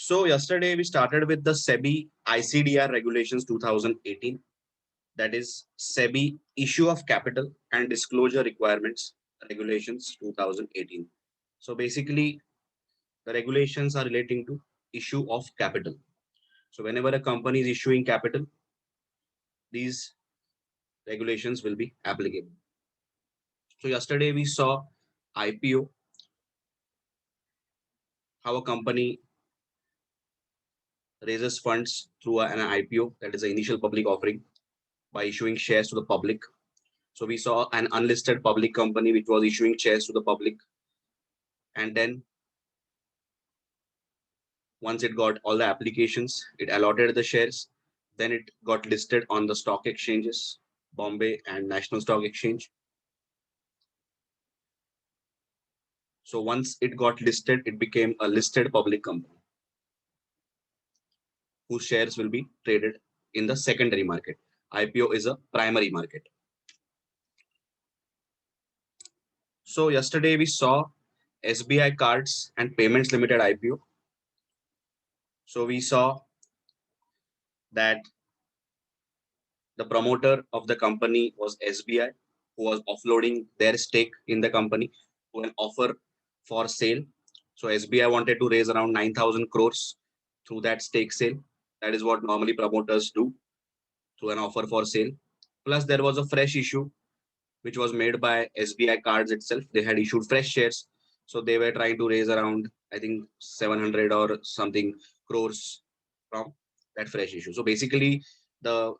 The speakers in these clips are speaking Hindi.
So yesterday we started with the SEBI ICDR regulations 2018, that is SEBI issue of capital and disclosure requirements regulations 2018. So basically the regulations are relating to issue of capital. So whenever a company is issuing capital, these regulations will be applicable. So yesterday we saw IPO, how a company raises funds through an IPO, that is an initial public offering, by issuing shares to the public. So we saw an unlisted public company which was issuing shares to the public, and then once it got all the applications, it allotted the shares. Then it got listed on the stock exchanges, Bombay and National Stock Exchange. So once it got listed, it became a listed public company whose shares will be traded in the secondary market. IPO is a primary market. So yesterday we saw SBI Cards and Payments Limited IPO. So we saw that the promoter of the company was SBI, who was offloading their stake in the company to an offer for sale. So SBI wanted to raise around 9,000 crores through that stake sale. That is what normally promoters do through an offer for sale. Plus, there was a fresh issue which was made by SBI Cards itself. They had issued fresh shares. So they were trying to raise around, I think, 700 or something crores from that fresh issue. So basically, the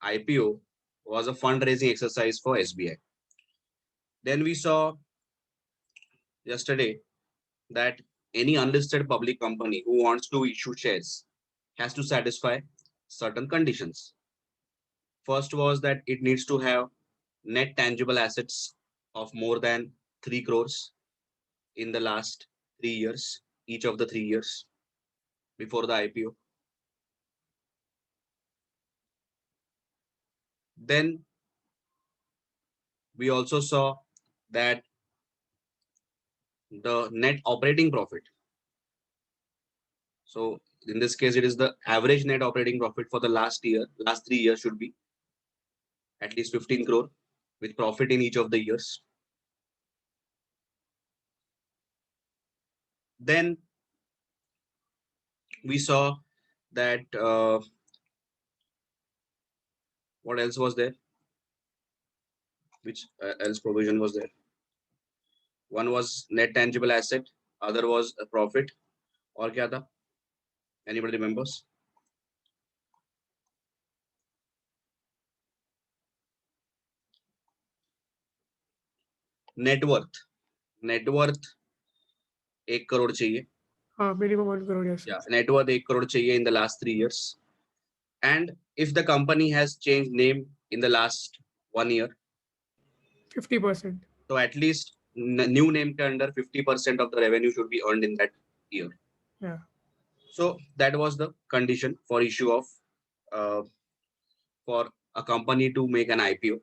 IPO was a fundraising exercise for SBI. Then we saw yesterday that any unlisted public company who wants to issue shares has to satisfy certain conditions. First was that it needs to have net tangible assets of more than 3 crores in the last 3 years, each of the 3 years before the IPO. Then we also saw that the net operating profit. So in this case, it is the average net operating profit for the last 3 years should be at least 15 crore with profit in each of the years. Then we saw that what else was there? Which else provision was there? One was net tangible asset, other was a profit. और क्या था? Anybody remembers? Net worth. Net worth 1 crore चाहिए. Minimum 1 crore, yes. Yeah, net worth 1 crore चाहिए in the last 3 years. And if the company has changed name in the last 1 year, 50%. so at least new name के under 50% of the revenue should be earned in that year. Yeah. So that was the condition for issue of for a company to make an IPO.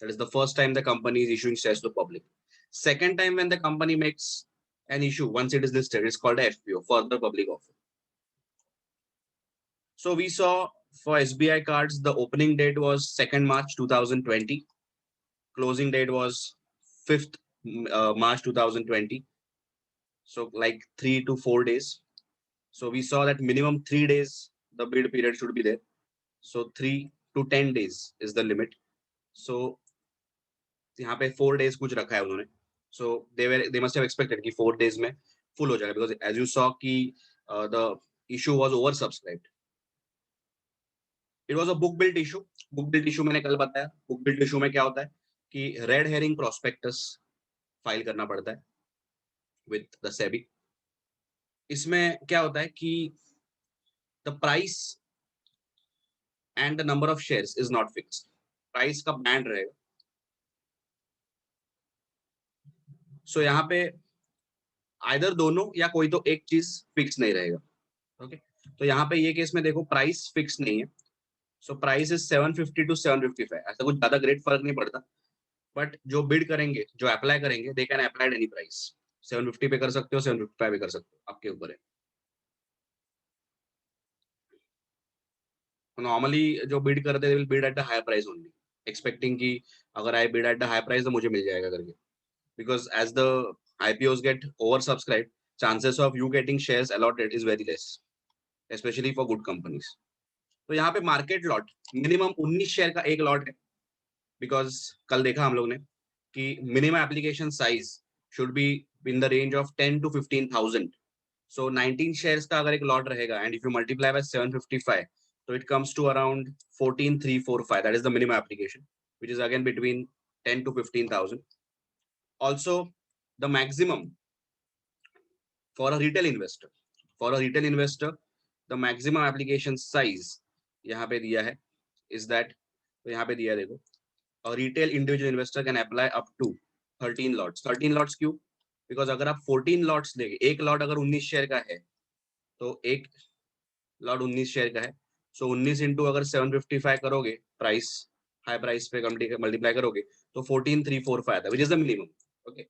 That is the first time the company is issuing shares to the public. Second time when the company makes an issue, once it is listed, it's called a FPO, further public offer. So we saw for SBI Cards, the opening date was 2nd March 2020. Closing date was 5th March 2020. So like 3 to 4 days. So we saw that minimum 3 days, the bid period should be there. So 3 to 10 days is the limit. So यहाँ पे 4 days कुछ रखा है उन्होंने. So they must have expected कि 4 days में full हो जाएगा, because as you saw कि the issue was oversubscribed. It was a book built issue. Book built issue मैंने कल बताया. Book built issue में क्या होता है कि red herring prospectus फाइल करना पड़ता है with the SEBI. इसमें क्या होता है कि the price and the number of shares is not fixed. Price का बैंड रहेगा. So यहाँ पे either दोनों या कोई तो एक चीज फिक्स नहीं रहेगा. ओके, तो यहाँ पे ये केस में देखो प्राइस फिक्स नहीं है. So price is 750 to 755. ऐसा कुछ ज्यादा ग्रेट फर्क नहीं पड़ता, बट जो बिड करेंगे, जो अप्लाई करेंगे, they can apply any price. 750 पे कर सकते हो, 755 पे कर सकते हो, आपके ऊपर है. नॉर्मली जो बिड करते हैं will bid at the higher price only, expecting कि अगर I bid at the higher price तो मुझे मिल जाएगा करके, because as the IPOs get over subscribe, chances of you getting shares allotted is very less, specially for good companies. तो यहाँ पे मार्केट लॉट मिनिमम 19 शेयर का एक लॉट है, बिकॉज कल देखा हम लोग ने कि minimum application size should be in the range of 10 to 15,000। So 19 shares का अगर एक लॉट रहेगा and if you multiply by 755, so it comes to around 14,345. That is the minimum application, which is again between 10 to 15,000. Also, the maximum for a retail investor, the maximum application size यहाँ पे दिया है is that, तो यहाँ पे दिया देखो, a retail individual investor can apply up to 13 lots. 13 lots क्यों? Because अगर आप 14 lots लेंगे, एक लॉट अगर 19 शेयर का है तो एक लॉट 19 शेयर का है, सो 19 इंटू अगर 755 करोगे, प्राइस हाई प्राइस पे मल्टीप्लाई करोगे तो 14,345 आता है, which is the minimum. Okay,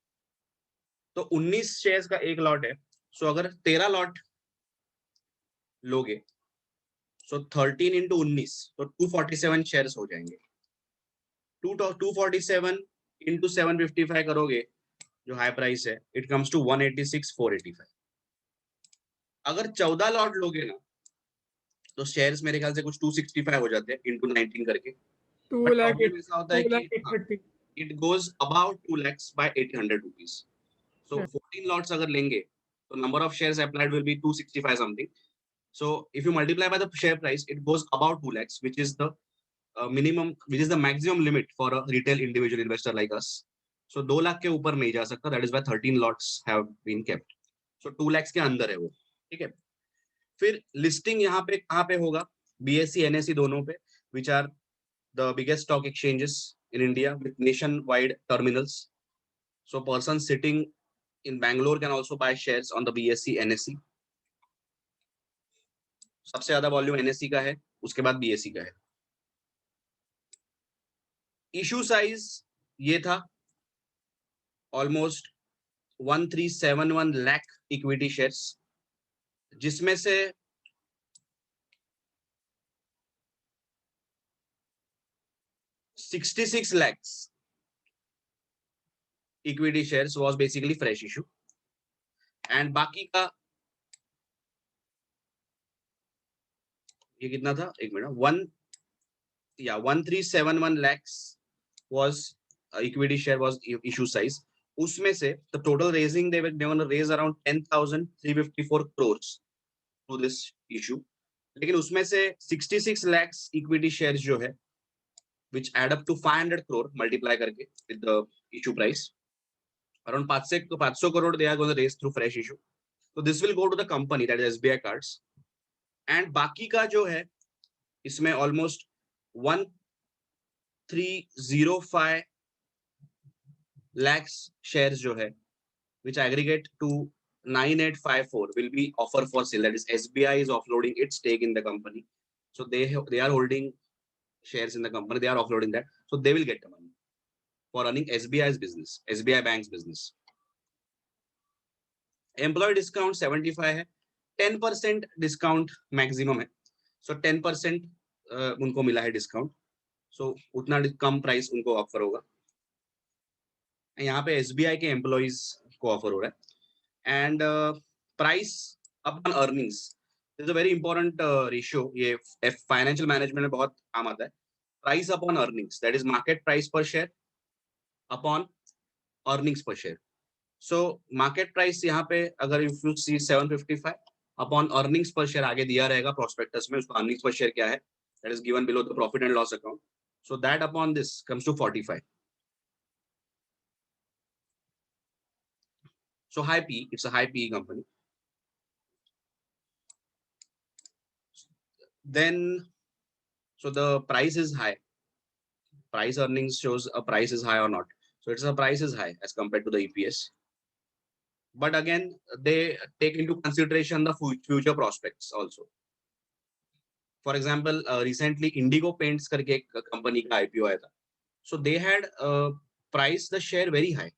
तो 19 शेयर्स का एक लॉट है, सो अगर 13 लॉट लोगे, सो 13 इंटू 19 तो 247 शेयर्स हो जाएंगे। 247 इंटू 755 करोगे जो हाई प्राइस है, इट कम्स टू 186,485। अगर 14 लॉट लोगे ना तो शेयर्स मेरे ख्याल से कुछ 265 हो जाते हैं इंटू 19 करके। 2 बट lakh प्रॉब्लम ऐसा होता 2 है कि lakh 830. it goes about 2 lakhs by 800 rupees. So Yeah. 14 lots अगर लेंगे तो number of shares applied will be 265 something. So if you multiply by the share price, it goes about 2 lakhs, which is the minimum, which is the maximum limit for a retail individual investor like us. So 2 lakh के ऊपर नहीं जा सकता, that is why 13 lots have been kept. So 2 lakhs के अंदर है वो, ठीक है। फिर लिस्टिंग यहाँ पे कहाँ पे होगा? BSE NSE दोनों पे, which are the biggest stock exchanges in India with nationwide terminals. So person sitting in Bangalore can also buy shares on the BSE NSE. सबसे ज्यादा वॉल्यूम NSE का है, उसके बाद BSE का है। इशू साइज ये था ऑलमोस्ट 1371 लाख इक्विटी शेयर्स, जिसमें से 66 lakhs equity shares was basically fresh issue, and बाकी का ये कितना था, एक minute, 1371 lakhs was equity share was issue size. उसमें से the total raising they were going to raise around 10,354 crores to this issue, लेकिन उसमें से 66 lakhs equity shares जो है which add up to 500 crore multiply करके with the issue price, around 500 crore they are going to raise through fresh issue. So this will go to the company, that is SBI Cards, and बाकी का जो है इसमें almost 1305 lakhs shares जो है which aggregate to 9854 will be offer for sale, that is SBI is offloading its stake in the company. So they are holding shares in the company, they are offloading that, so they will get the money for running SBI's business, SBI Bank's business. Employee discount 75 है, 10% डिस्काउंट मैक्सिमम है, सो 10% उनको मिला है डिस्काउंट, सो उतना कम प्राइस उनको ऑफर होगा। यहाँ पे SBI के एम्प्लॉइज को ऑफर हो रहा है, and price upon earnings is a very important ratio, ये फाइनेंशियल मैनेजमेंट में बहुत काम आता है। Price upon earnings, that is market price per share upon earnings per share. So market price यहाँ पे अगर if you see 755 upon earnings per share आगे दिया रहेगा प्रोस्पेक्टस में, उसको अर्निंग्स पर शेयर क्या है, that is given below the profit and loss account, so that upon this comes to 45. So high P, it's a high PE company. Then, so the price is high. Price earnings shows a price is high or not. So it's a price is high as compared to the EPS. But again, they take into consideration the future prospects also. For example, recently Indigo Paints करके एक कंपनी का IPO आया था. So they had priced the share very high.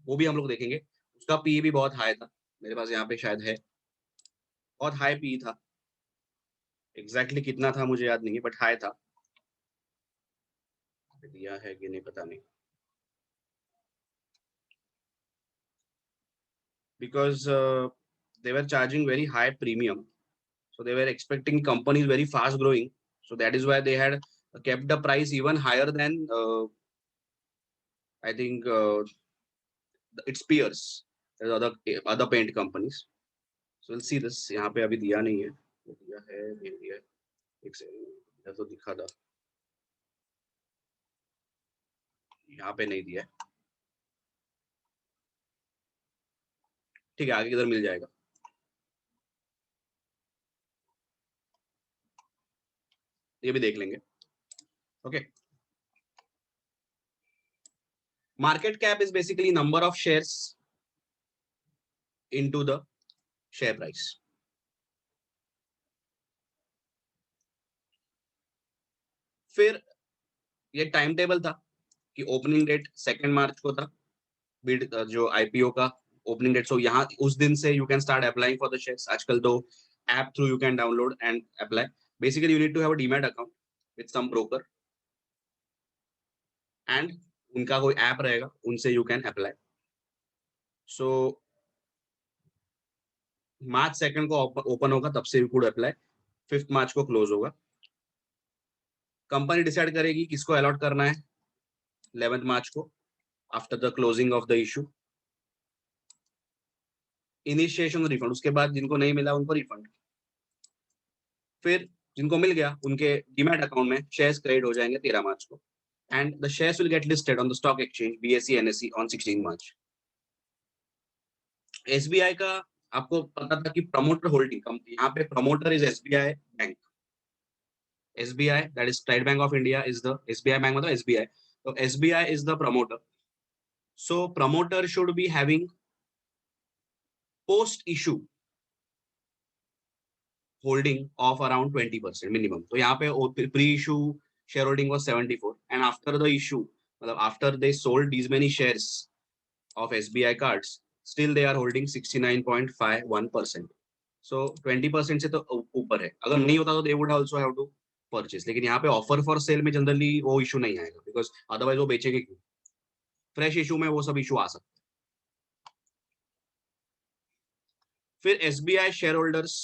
वो भी हम लोग देखेंगे, उसका PE भी बहुत हाई था, मेरे पास यहाँ पे शायद है, बहुत हाई PE था, एग्जैक्टली कितना था मुझे याद नहीं है, बट हाई था। दिया है कि नहीं पता नहीं, because they were charging very high premium, so they were expecting companies very fast growing, so that is why they had kept the price even higher than I think its peers, there's other paint companies. So we'll see this. यहाँ पे अभी दिया नहीं है, दिया है नहीं दिया है, एक सेकंड, तो दिखा था, यहाँ पे नहीं दिया है, ठीक है आगे किधर मिल जाएगा। ये भी देख लेंगे। Okay, market cap is basically number of shares into the share price. फिर ये टाइम टेबल था कि ओपनिंग डेट 2 मार्च को था, बिड जो आईपीओ का ओपनिंग डेट, सो यहाँ उस दिन से you can start applying for the shares. आजकल तो app through you can download and apply. Basically you need to have a demat account with some broker and उनका कोई ऐप रहेगा, उनसे you can apply. So March 2 को ओपन होगा, तब से यू कुड अप्लाई। 5 मार्च को क्लोज होगा। कंपनी डिसाइड करेगी किसको अलॉट करना है 11 मार्च को, after the closing of the issue. Initiation refund, उसके बाद जिनको नहीं मिला उनको रिफंड। फिर जिनको मिल गया उनके डीमैट अकाउंट में शेयर्स क्रेडिट हो जाएंगे 13 मार्च को, and the shares will get listed on the stock exchange BSE NSE on 16 March. SBI का आपको पता था कि प्रमोटर होल्डिंग कंपनी, यहाँ पे promoter is SBI bank. SBI, that is State Bank of India, is the SBI bank मतलब SBI, so SBI is the promoter. So promoter should be having post issue holding of around 20% minimum. तो यहाँ पे pre issue shareholding was 74, and after the issue, after they sold these many shares of SBI cards, still they are holding 69.51%. So 20% से तो ऊपर है। अगर नहीं होता तो they would also have to purchase, लेकिन यहाँ पे ऑफर फॉर सेल में जनरली वो इशू नहीं आएगा, बिकॉज अदरवाइज वो बेचेंगे क्यों। फ्रेश इशू में वो सब इशू आ सकते हैं। फिर SBI शेयर होल्डर्स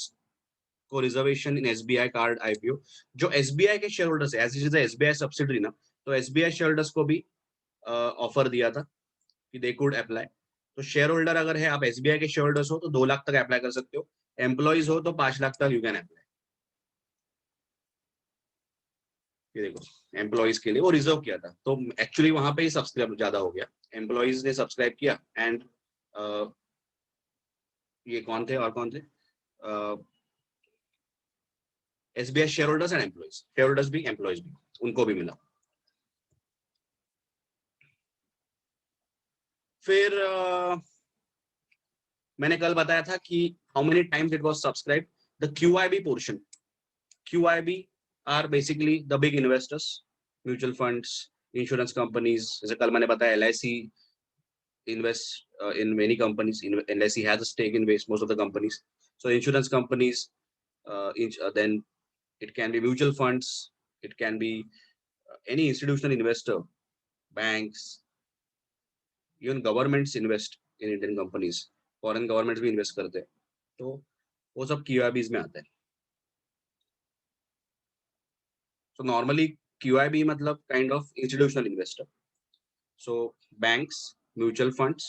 को reservation in SBI card IPO। जो SBI के शेयर होल्डर्स है, as is the SBI subsidiary ना, तो SBI शेयर होल्डर्स को भी ऑफर दिया था कि दे कुड अप्लाई। तो शेयर होल्डर अगर है, आप SBI के शेयर होल्डर्स हो तो 2 लाख तक अप्लाई कर सकते हो, एम्प्लॉइज हो तो 5 लाख तक यू कैन अप्लाई। ये देखो, एम्प्लॉइज के लिए वो रिजर्व किया था, तो एक्चुअली वहां पे ही सब्सक्राइब ज्यादा हो गया, एम्प्लॉइज ने सब्सक्राइब किया, एंड ये कौन थे और कौन थे, SBI share holders and employees, share holders भी एम्प्लॉइज भी, उनको भी मिला। फिर मैंने कल बताया था कि how many times it was subscribe. The QIB portion, QIB are basically the big investors, mutual funds, insurance companies. जैसे कल मैंने बताया LIC invest in many companies. LIC has a stake in most of the companies. So insurance companies, then it can be mutual funds, it can be any institutional investor, banks, even governments invest in Indian companies. Foreign governments भी invest करते हैं, तो वो सब QIBs में आता है। So normally QIB मतलब kind of institutional investor. So banks, mutual funds,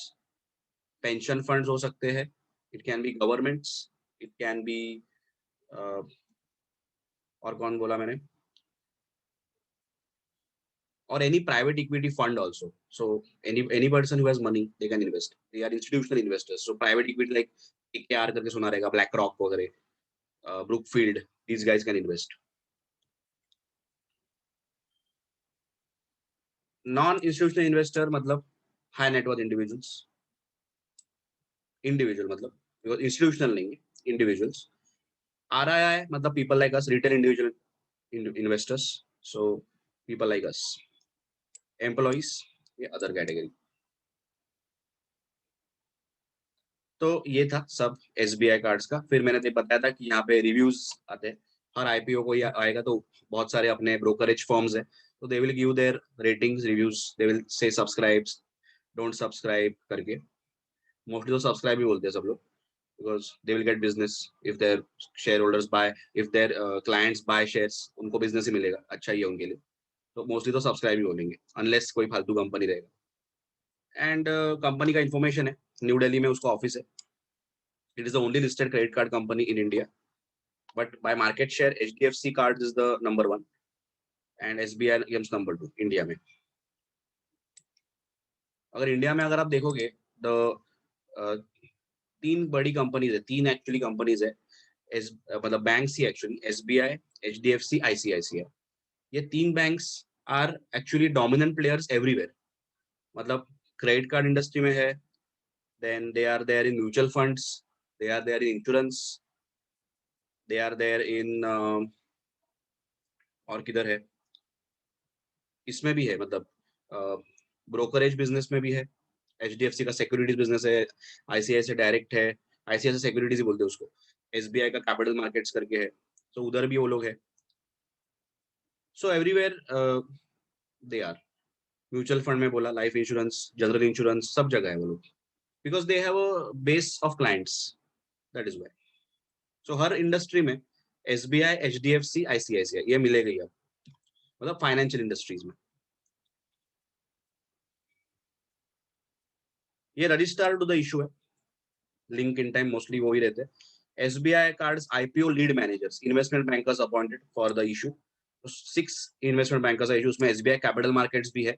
pension funds हो सकते हैं, it can be governments, it can be और कौन बोला मैंने, or any private equity fund also. So any person who has money, they can invest, they are institutional investors. So private equity like KKR करके सुना रहेगा, BlackRock वगैरह, Brookfield, these guys can invest. Non institutional investor मतलब high net worth individuals, individual मतलब because institutional नहीं है, individuals. RII मतलब people like us, retail individual investors, so people like us. Employees, ये other category. तो ये था सब SBI कार्ड्स का। फिर मैंने बताया था कि यहाँ पे रिव्यूज आते हैं, हर आईपीओ को आएगा तो बहुत सारे अपने ब्रोकरेज फर्म्स है, तो they will give their ratings reviews, they will say subscribes, don't subscribe करके। मोस्टली तो सब्सक्राइब ही बोलते हैं सब लोग, because they will get business if their shareholders buy, if their clients buy shares, उनको बिजनेस ही मिलेगा, अच्छा ही है उनके लिए। तो मोस्टली तो सब्सक्राइब ही बोलेंगे अनलेस कोई फालतू कंपनी रहेगा। एंड कंपनी का इन्फॉर्मेशन है, न्यू दिल्ली में उसका ऑफिस है। It is the only listed credit card company in India, but by market share HDFC card is the number 1 and SBI comes number 2 India में। अगर इंडिया में अगर आप देखोगे तो तीन बड़ी कंपनीज है, तीन एक्चुअली कंपनीज है, मतलब बैंक्स ही एक्चुअली, SBI, HDFC, ICICI। ये तीन banks are actually dominant players everywhere, मतलब क्रेडिट कार्ड इंडस्ट्री में है, then they are there in mutual funds, they are there in insurance, they are there in और किधर है, इसमें भी है, मतलब ब्रोकरेज बिजनेस में भी है। HDFC का सिक्योरिटीज बिजनेस है, ICICI डायरेक्ट है, ICICI सिक्योरिटीज ही बोलते हैं उसको, SBI का कैपिटल मार्केट्स करके है, तो उधर भी वो लोग है। So everywhere they are, mutual fund में बोला, लाइफ इंश्योरेंस, जनरल इंश्योरेंस, सब जगह है वो लोग, because they have a base of clients, that is why. So हर इंडस्ट्री में SBI, HDFC, ICICI ये मिलेगा ही, मतलब फाइनेंशियल इंडस्ट्रीज में। ये रजिस्टर टू द इशू है, लिंक इन टाइम मोस्टली वो ही रहते हैं। SBI cards IPO lead managers, investment bankers appointed for the issue. 6 investment bankers है इशू, उसमें SBI कैपिटल मार्केट्स भी है,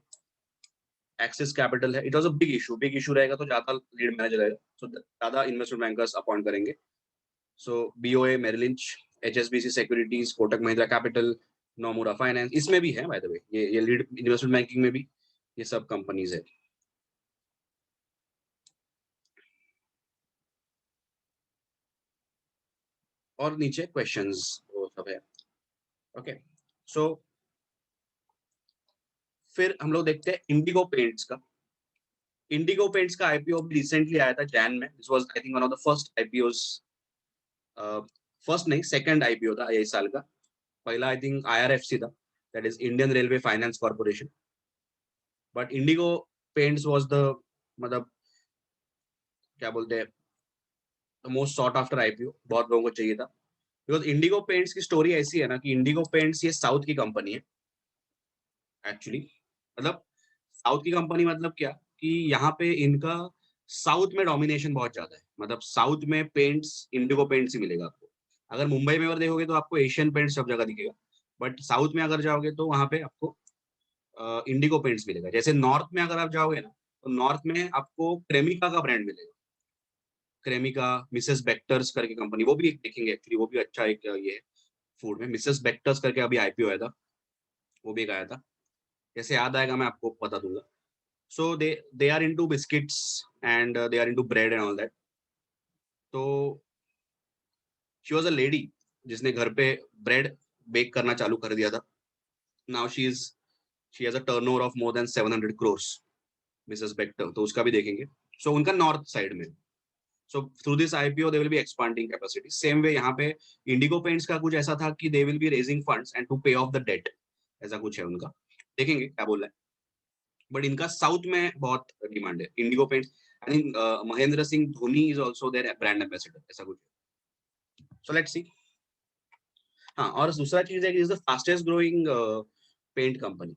एक्सिस कैपिटल है। It was a big issue रहेगा तो ज्यादा लीड मैनेजर रहेगा, सो ज्यादा इन्वेस्टमेंट बैंकर्स अपॉइंट करेंगे। So BOA, Merrill Lynch, HSBC securities, Kotak Mahindra capital, Nomura finance, इसमें भी है बाय द वे, ये लीड इन्वेस्टमेंट बैंकिंग में भी ये सब कंपनीज है। और नीचे क्वेश्चंस वो सब है। ओके, सो फिर हम लोग देखते हैं इंडिगो पेंट्स का। इंडिगो पेंट्स का IPO भी रिसेंटली आया था जैन में। This was I think one of the first IPOs, first नहीं सेकंड IPO था ये साल का। पहला आई थिंक IRFC था, that is Indian railway finance corporation. But Indigo paints was the, मतलब क्या बोलते हैं, मोस्ट सॉट आफ्टर IPO, बहुत लोगों को चाहिए था। बिकॉज इंडिगो पेंट्स की स्टोरी ऐसी है ना कि इंडिगो पेंट्स ये साउथ की कंपनी है एक्चुअली। मतलब साउथ की कंपनी मतलब क्या, कि यहाँ पे इनका साउथ में डोमिनेशन बहुत ज्यादा है, मतलब साउथ में पेंट्स इंडिगो पेंट्स ही मिलेगा आपको। अगर मुंबई में अगर देखोगे तो आपको एशियन पेंट्स सब जगह दिखेगा, बट साउथ में अगर जाओगे तो वहाँ पे आपको इंडिगो पेंट्स मिलेगा। जैसे नॉर्थ में अगर आप जाओगे ना, तो नॉर्थ में आपको क्रेमिका का ब्रांड मिलेगा, क्रेमिका, मिसेस बेक्टर्स करके कंपनी, वो भी एक देखेंगे एक्चुअली, वो भी अच्छा एक ये है फूड में। मिसेस बेक्टर्स करके अभी IPO आया था, वो भी एक आया था, जैसे याद आएगा मैं आपको बता दूंगा। So they are into biscuits and they are into bread and all that. तो शी वाज अ लेडी जिसने घर पे ब्रेड बेक करना चालू कर दिया था। Now she has a turnover of more than 700 crores, Mrs Bector, तो उसका भी देखेंगे। सो उनका नॉर्थ साइड में। So through this IPO they will be expanding capacity. Same way यहाँ पे इंडिगो पेंट्स का कुछ ऐसा था कि they will be raising funds and to pay off the debt, ऐसा कुछ है उनका, देखेंगे क्या बोल रहा है। बट इनका साउथ में बहुत डिमांड है Indigo Paints. I think Mahendra Singh Dhoni is also their brand ambassador, ऐसा कुछ। So let's see. हाँ, और दूसरा चीज है कि is the fastest growing paint company,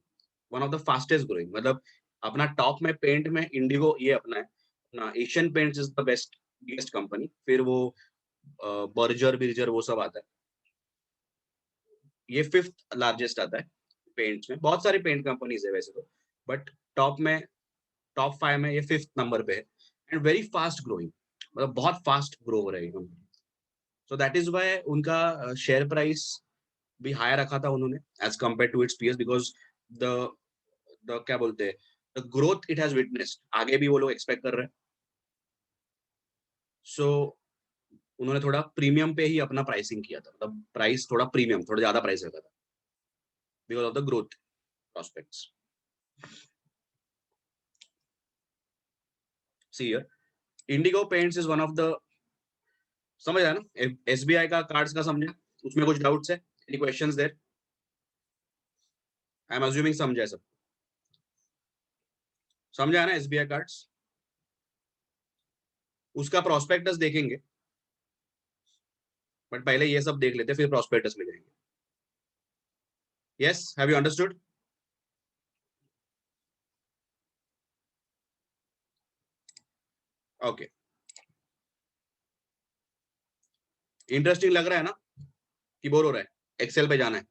one of the fastest growing, मतलब अपना टॉप में पेंट में इंडिगो ये अपना है, अपना Asian paints is the best biggest company, फिर वो बर्जर बिर्जर वो सब आता है, ये फिफ्थ लार्जेस्ट आता है पेंट्स में। बहुत सारी पेंट कंपनीज है वैसे तो, बट टॉप में, टॉप 5 में ये फिफ्थ नंबर पे है, एंड वेरी फास्ट ग्रोइंग, मतलब बहुत फास्ट ग्रो हो रही है कंपनी। सो दैट इज वाई उनका शेयर प्राइस भी हायर रखा था उन्होंने as compare to its peers, because the the क्या बोलते हैं, the growth it has witnessed, आगे भी वो लोग एक्सपेक्ट कर रहे हैं। सो उन्होंने थोड़ा प्रीमियम पे ही अपना प्राइसिंग किया था, मतलब प्राइस थोड़ा प्रीमियम, थोड़ा ज्यादा प्राइस रखा था because of the growth prospects. See here, Indigo Paints is one of the, समझ आया ना, SBI का कार्ड्स का समझे, उसमें कुछ डाउट्स है? Any questions there? I am assuming समझा सब, समझा ना एसबीआई कार्ड्स? उसका प्रोस्पेक्टस देखेंगे, बट पहले ये सब देख लेते फिर प्रोस्पेक्टस में जाएंगे. Yes, have you understood? Okay, interesting लग रहा है ना कि बोर हो रहा है? एक्सेल पे जाना है,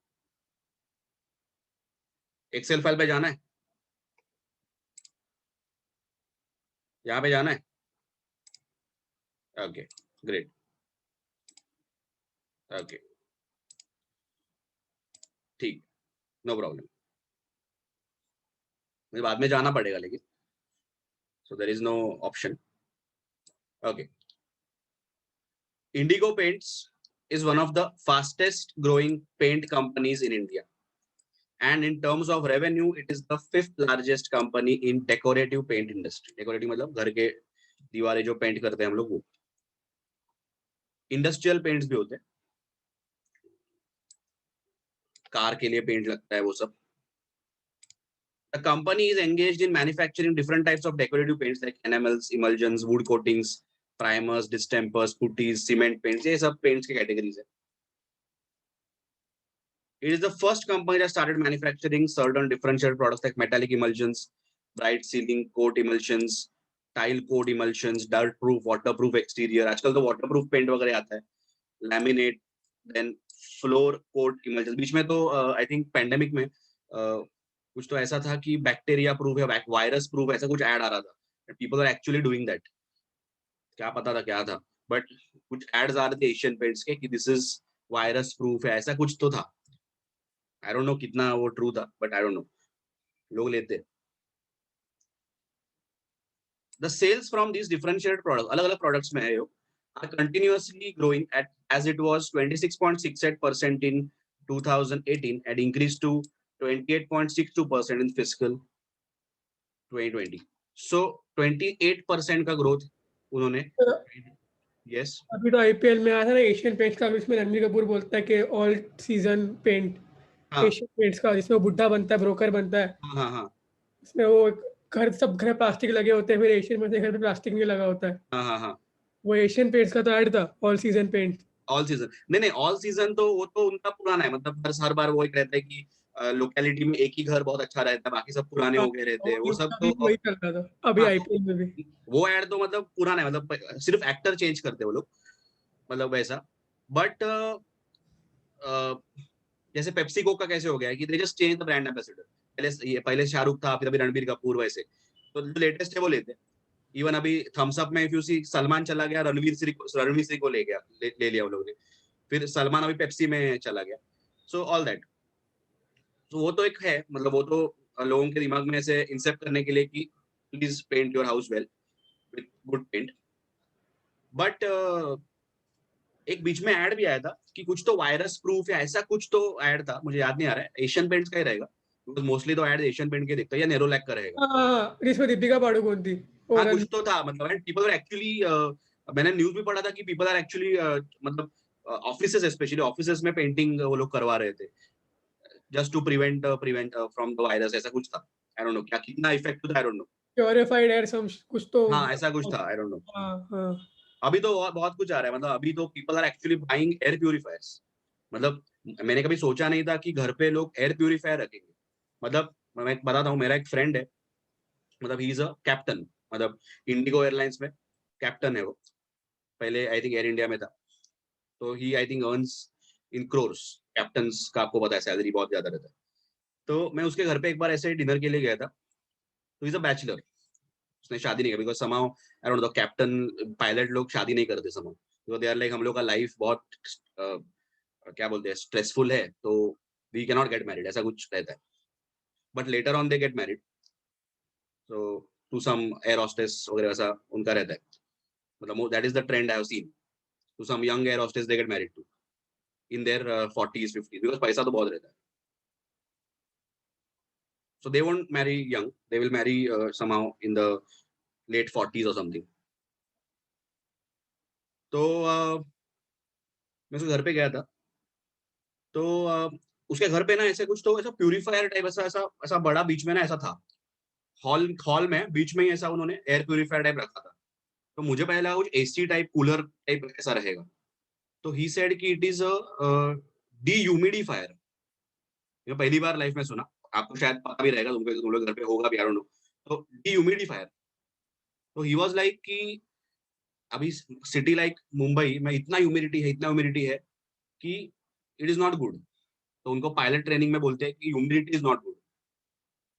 एक्सेल फाइल पे जाना है, यहाँ पे जाना है. Okay, great. ओके, ठीक, नो प्रॉब्लम. मुझे बाद में जाना पड़ेगा लेकिन, so there is no option. Okay. Indigo Paints is one of the fastest growing paint companies in India. And in terms of revenue, it is the 5th largest company in decorative paint industry. Decorative मतलब घर के दीवारें जो पेंट करते हैं हम लोग वो. इंडस्ट्रियल पेंट्स भी होते हैं, कार के लिए पेंट लगता है वो सब. The company is engaged in manufacturing different types of decorative paints like enamels, emulsions, wood coatings, primers, distempers, putties, cement paints. ये सब paints के categories है. It is the first company that started manufacturing certain differentiated products like metallic emulsions, bright sealing coat emulsions, tile coat emulsions, dirt proof, waterproof exterior. आजकल तो waterproof paint वगैरह आता है. Laminate, then floor coat emulsions. बीच में तो I think pandemic में कुछ तो ऐसा था कि बैक्टीरिया प्रूफ या वायरस प्रूफ ऐसा कुछ ऐड आ रहा था. People are actually doing that. क्या पता था क्या था, बट कुछ एड्स आ रहे थे एशियन पेंट्स के कि दिस इज वायरस प्रूफ है, ऐसा कुछ तो था. आई डोंट नो कितना वो ट्रू था, बट आई डोंट नो, लोग लेते. The sales from these differentiated products, अलग अलग प्रोडक्ट्स में है यो, are continuously growing at as it was 26.68% in 2018 and increased to 28.62% in fiscal 2020. So 28% का ग्रोथ उन्होंने. यस, अभी तो आईपीएल में आया था ना एशियन पेंट्स का, इसमें रणबीर कपूर बोलता है कि ऑल सीजन पेंट हाँ एशियन पेंट्स का, जिसमें वो बुड्ढा बनता है, ब्रोकर बनता है. हाँ हाँ इसमें वो सब घर प्लास्टिक लगे होते हैं, फिर एशियन में से घर पे प्लास्टिक नहीं लगा होता है. हाँ हाँ हाँ. वो एशियन पेंट्स का तो ऐड था, all season paint. All season नहीं नहीं, ऑल सीजन तो वो तो उनका पुराना है. मतलब हर बार वो एक रहता है कि लोकेलिटी में एक ही घर बहुत अच्छा रहता है, बाकी सब पुराने हो गए रहते हैं वो सब अभी तो. वही चल रहा था अभी हाँ, आईपीएल में भी. वो एड तो मतलब पुराना है, मतलब सिर्फ एक्टर चेंज करते हैं वो लोग, मतलब वैसा. बट जैसे पेप्सी कोक का कैसे हो गया है कि they just change the brand ambassador. पहले शाहरुख था, फिर अभी रणबीर कपूर, वैसे तो जो लेटेस्ट है वो लेते हैं. इवन अभी थम्स अप में इफ यू सी, सलमान चला गया, रणवीर सिंह को ले गया, ले लिया वो लोग ने. फिर सलमान अभी पेप्सी में चला गया. सो ऑल दैट, तो वो तो एक है, मतलब वो तो लोगों के दिमाग में ऐसे इंसेप्ट करने के लिए कि please paint your house well with good paint. But एक बीच में ऐड भी आया था कि कुछ तो वायरस प्रूफ या ऐसा कुछ तो ऐड था, मुझे याद नहीं आ रहा है. एशियन पेंट्स का ही रहेगा, बिकॉज मोस्टली तो ऐड एशियन पेंट के दिखता है, या नेरोलैक का रहेगा. हाँ, जिसमें दीपिका पादुकोण थी हाँ, और कुछ तो था मतलब. एंड पीपल आर एक्चुअली, मैंने न्यूज भी पढ़ा था कि पीपल आर एक्चुअली, मतलब ऑफिसेस, स्पेशली ऑफिसेस में पेंटिंग वो लोग करवा रहे थे, just to prevent from the virus. ऐसा कुछ था, आई डोंट नो क्या कितना इफेक्टिव था, I don't know. Purified air some कुछ तो. हाँ, ऐसा कुछ था, आई डोंट नो. हाँ हाँ. अभी तो बहुत कुछ आ रहा है, मतलब अभी तो people are actually buying air purifiers. मतलब मैंने कभी सोचा नहीं था कि घर पे लोग एयर प्यूरिफायर रखेंगे. मतलब मैं बताता हूँ, मेरा एक फ्रेंड है, मतलब ही इज अ कैप्टन, मतलब इंडिगो एयरलाइंस में कैप्टन है वो. पहले आई थिंक एयर इंडिया में था. तो ही I think earns in crores. Captains का आपको पता है सैलरी बहुत ज्यादा रहता है. तो मैं उसके घर पे एक बार ऐसे डिनर के लिए गया था. तो इज अ बैचलर, उसने शादी नहीं की, because समाउ I don't no, captain pilot लोग शादी नहीं करते समाउ, बिकॉज दे आर लाइक हम लोग का लाइफ बहुत क्या बोलते हैं, स्ट्रेसफुल है, तो we can not get married, ऐसा कुछ रहता है. But later on they get married. So to some air hostess वगैरह वैसा उनका रहता है. मतलब that is the trend I have seen. To some young air hostess they get married to in their 40s 50s, because पैसा तो बहुत रहता है. So they won't marry young, they will marry somehow in the late 40s or something. तो मैं उसके घर पे गया था. तो उसके घर पे ना ऐसे कुछ तो ऐसा प्यूरीफायर टाइप ऐसा ऐसा ऐसा बड़ा बीच में ना ऐसा था, हॉल हॉल में बीच में ही ऐसा उन्होंने एयर प्यूरीफायर टाइप रखा था। तो मुझे पहले लगा कुछ एसी टाइप कूलर टाइप ऐसा रहेगा। तो ही सेड कि इट इज अ डीह्यूमिडिफायर। ये पहली बार लाइफ में सुना, आपको शायद पता भी रहेगा, तुम लोग घर पे होगा भी, आई डोंट नो। तो डीह्यूमिडिफायर। तो ही वाज लाइक कि अभी सिटी लाइक मुंबई में इतना ह्यूमिडिटी है कि इट इज नॉट गुड। तो उनको पायलट ट्रेनिंग में बोलते हैं कि ह्यूमिडिटी इज नॉट गुड,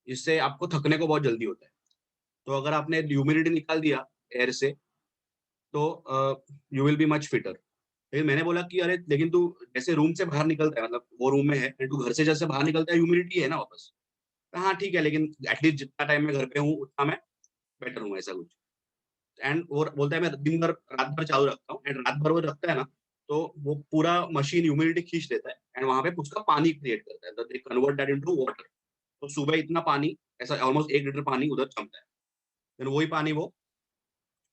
इससे आपको थकने को बहुत जल्दी होता है। तो अगर आपने ह्यूमिडिटी निकाल दिया एयर से, तो you will be much fitter. लेकिन मैंने बोला कि अरे लेकिन तू जैसे रूम से बाहर निकलता है, मतलब वो रूम में है, तू घर से जैसे बाहर निकलता है ह्यूमिडिटी है ना वापस। हाँ ठीक है, लेकिन एटलीस्ट जितना टाइम मैं घर पे हूँ उतना मैं बेटर हूँ, ऐसा कुछ। एंड वो बोलता है मैं दिन भर रात भर चालू रखता हूँ, एंड रात भर वो रखता है ना, तो वो पूरा मशीन ह्यूमिडिटी खींच लेता है, एंड वहां पे उसका पानी क्रिएट करता है, तो they convert that into water. तो सुबह इतना पानी, ऐसा ऑलमोस्ट 1 लीटर पानी उधर जमता है, देन वही पानी वो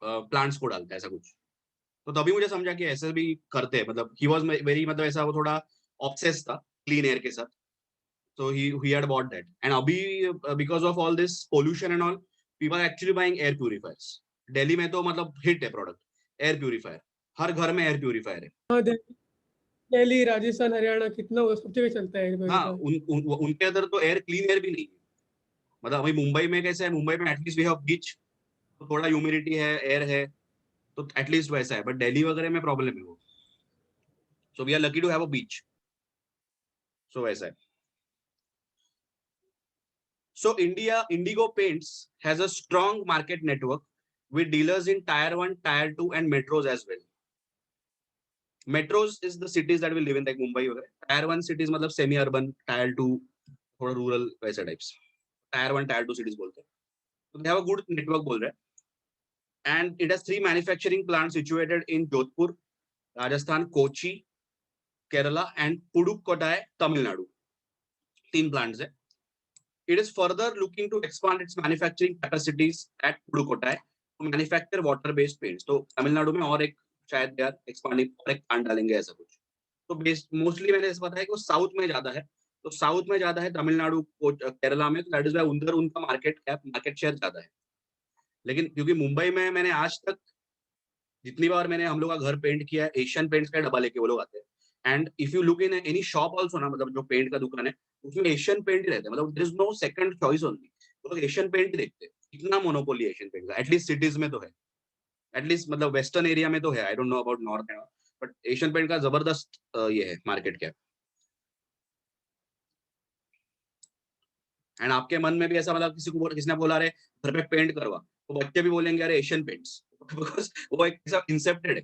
प्लांट्स को डालता है, ऐसा कुछ। तो तभी मुझे समझा कि ऐसे भी करते हैं, मतलब ही वाज वेरी, मतलब ऐसा वो थोड़ा ऑब्सेस था क्लीन एयर के साथ। so he had bought that, and abhi because of all this pollution and all, people are actually buying air purifiers. Delhi में तो मतलब हिट है प्रोडक्ट, एयर प्यूरिफायर। हर घर में एयर प्यूरिफायर है। हाँ, दिल्ली, राजस्थान, हरियाणा कितना वो सब जगह चलता है हाँ, प्यूरीफायर। उनके अंदर तो एयर क्लीन एयर भी नहीं है। मतलब अभी मुंबई में कैसे है, मुंबई में एटलीस्ट वी हैव बीच, तो थोड़ा ह्यूमिडिटी है, एयर है, तो एटलीस्ट वैसा है, बट दिल्ली वगैरह में प्रॉब्लम है वो। So we are lucky to have a beach. So वैसा है। So India, Indigo Paints has a strong market network with dealers in Tier 1, Tier 2 and metros as well. Metros is the cities that we live in, like Mumbai वगैरह. Tier 1 cities मतलब semi urban, Tier 2 थोड़ा rural वैसे types. Tier 1, Tier 2 cities बोलते हैं. So they have a good network बोल रहे हैं. And it has 3 manufacturing plants situated in Jodhpur, Rajasthan, Kochi, Kerala and Pudukkottai, Tamil Nadu. 3 plants है. It is further looking to expand its manufacturing capacities at Pudukkottai to manufacture water-based paints. तो तमिलनाडु में और एक शायद यार एक्सपांडिंग और एक प्लांट डालेंगे, ऐसा कुछ। तो बेस्ट मोस्टली मैंने ऐसा पता है कि वो साउथ में ज्यादा है, तो साउथ में ज्यादा है तमिलनाडु केरला में, तो दैट इज वाई उधर उनका मार्केट कैप, मार्केट शेयर ज्यादा है। लेकिन क्योंकि मुंबई में मैंने आज तक जितनी बार मैंने हम लोग का घर पेंट किया है, एशियन पेंट्स का डब्बा लेके वो लोग आते हैं। And if you look in any shop also ना, मतलब जो पेंट का दुकान है उसमें एशियन पेंट ही रहता है, मतलब there is no second choice only, वो लोग एशियन पेंट ही देखते हैं। इतना मोनोपोली एशियन पेंट का, एटलीस्ट सिटीज में तो है, एटलीस्ट मतलब वेस्टर्न एरिया में तो है, I don't know about north end, but Asian Paint का जबरदस्त ये है मार्केट कैप। एंड आपके मन में भी ऐसा, मतलब किसी ने बोला अरे घर पे पेंट करवा, तो बच्चे भी बोलेंगे अरे एशियन पेंट्स बिकॉज वो एक ऐसा इंसेप्टेड है।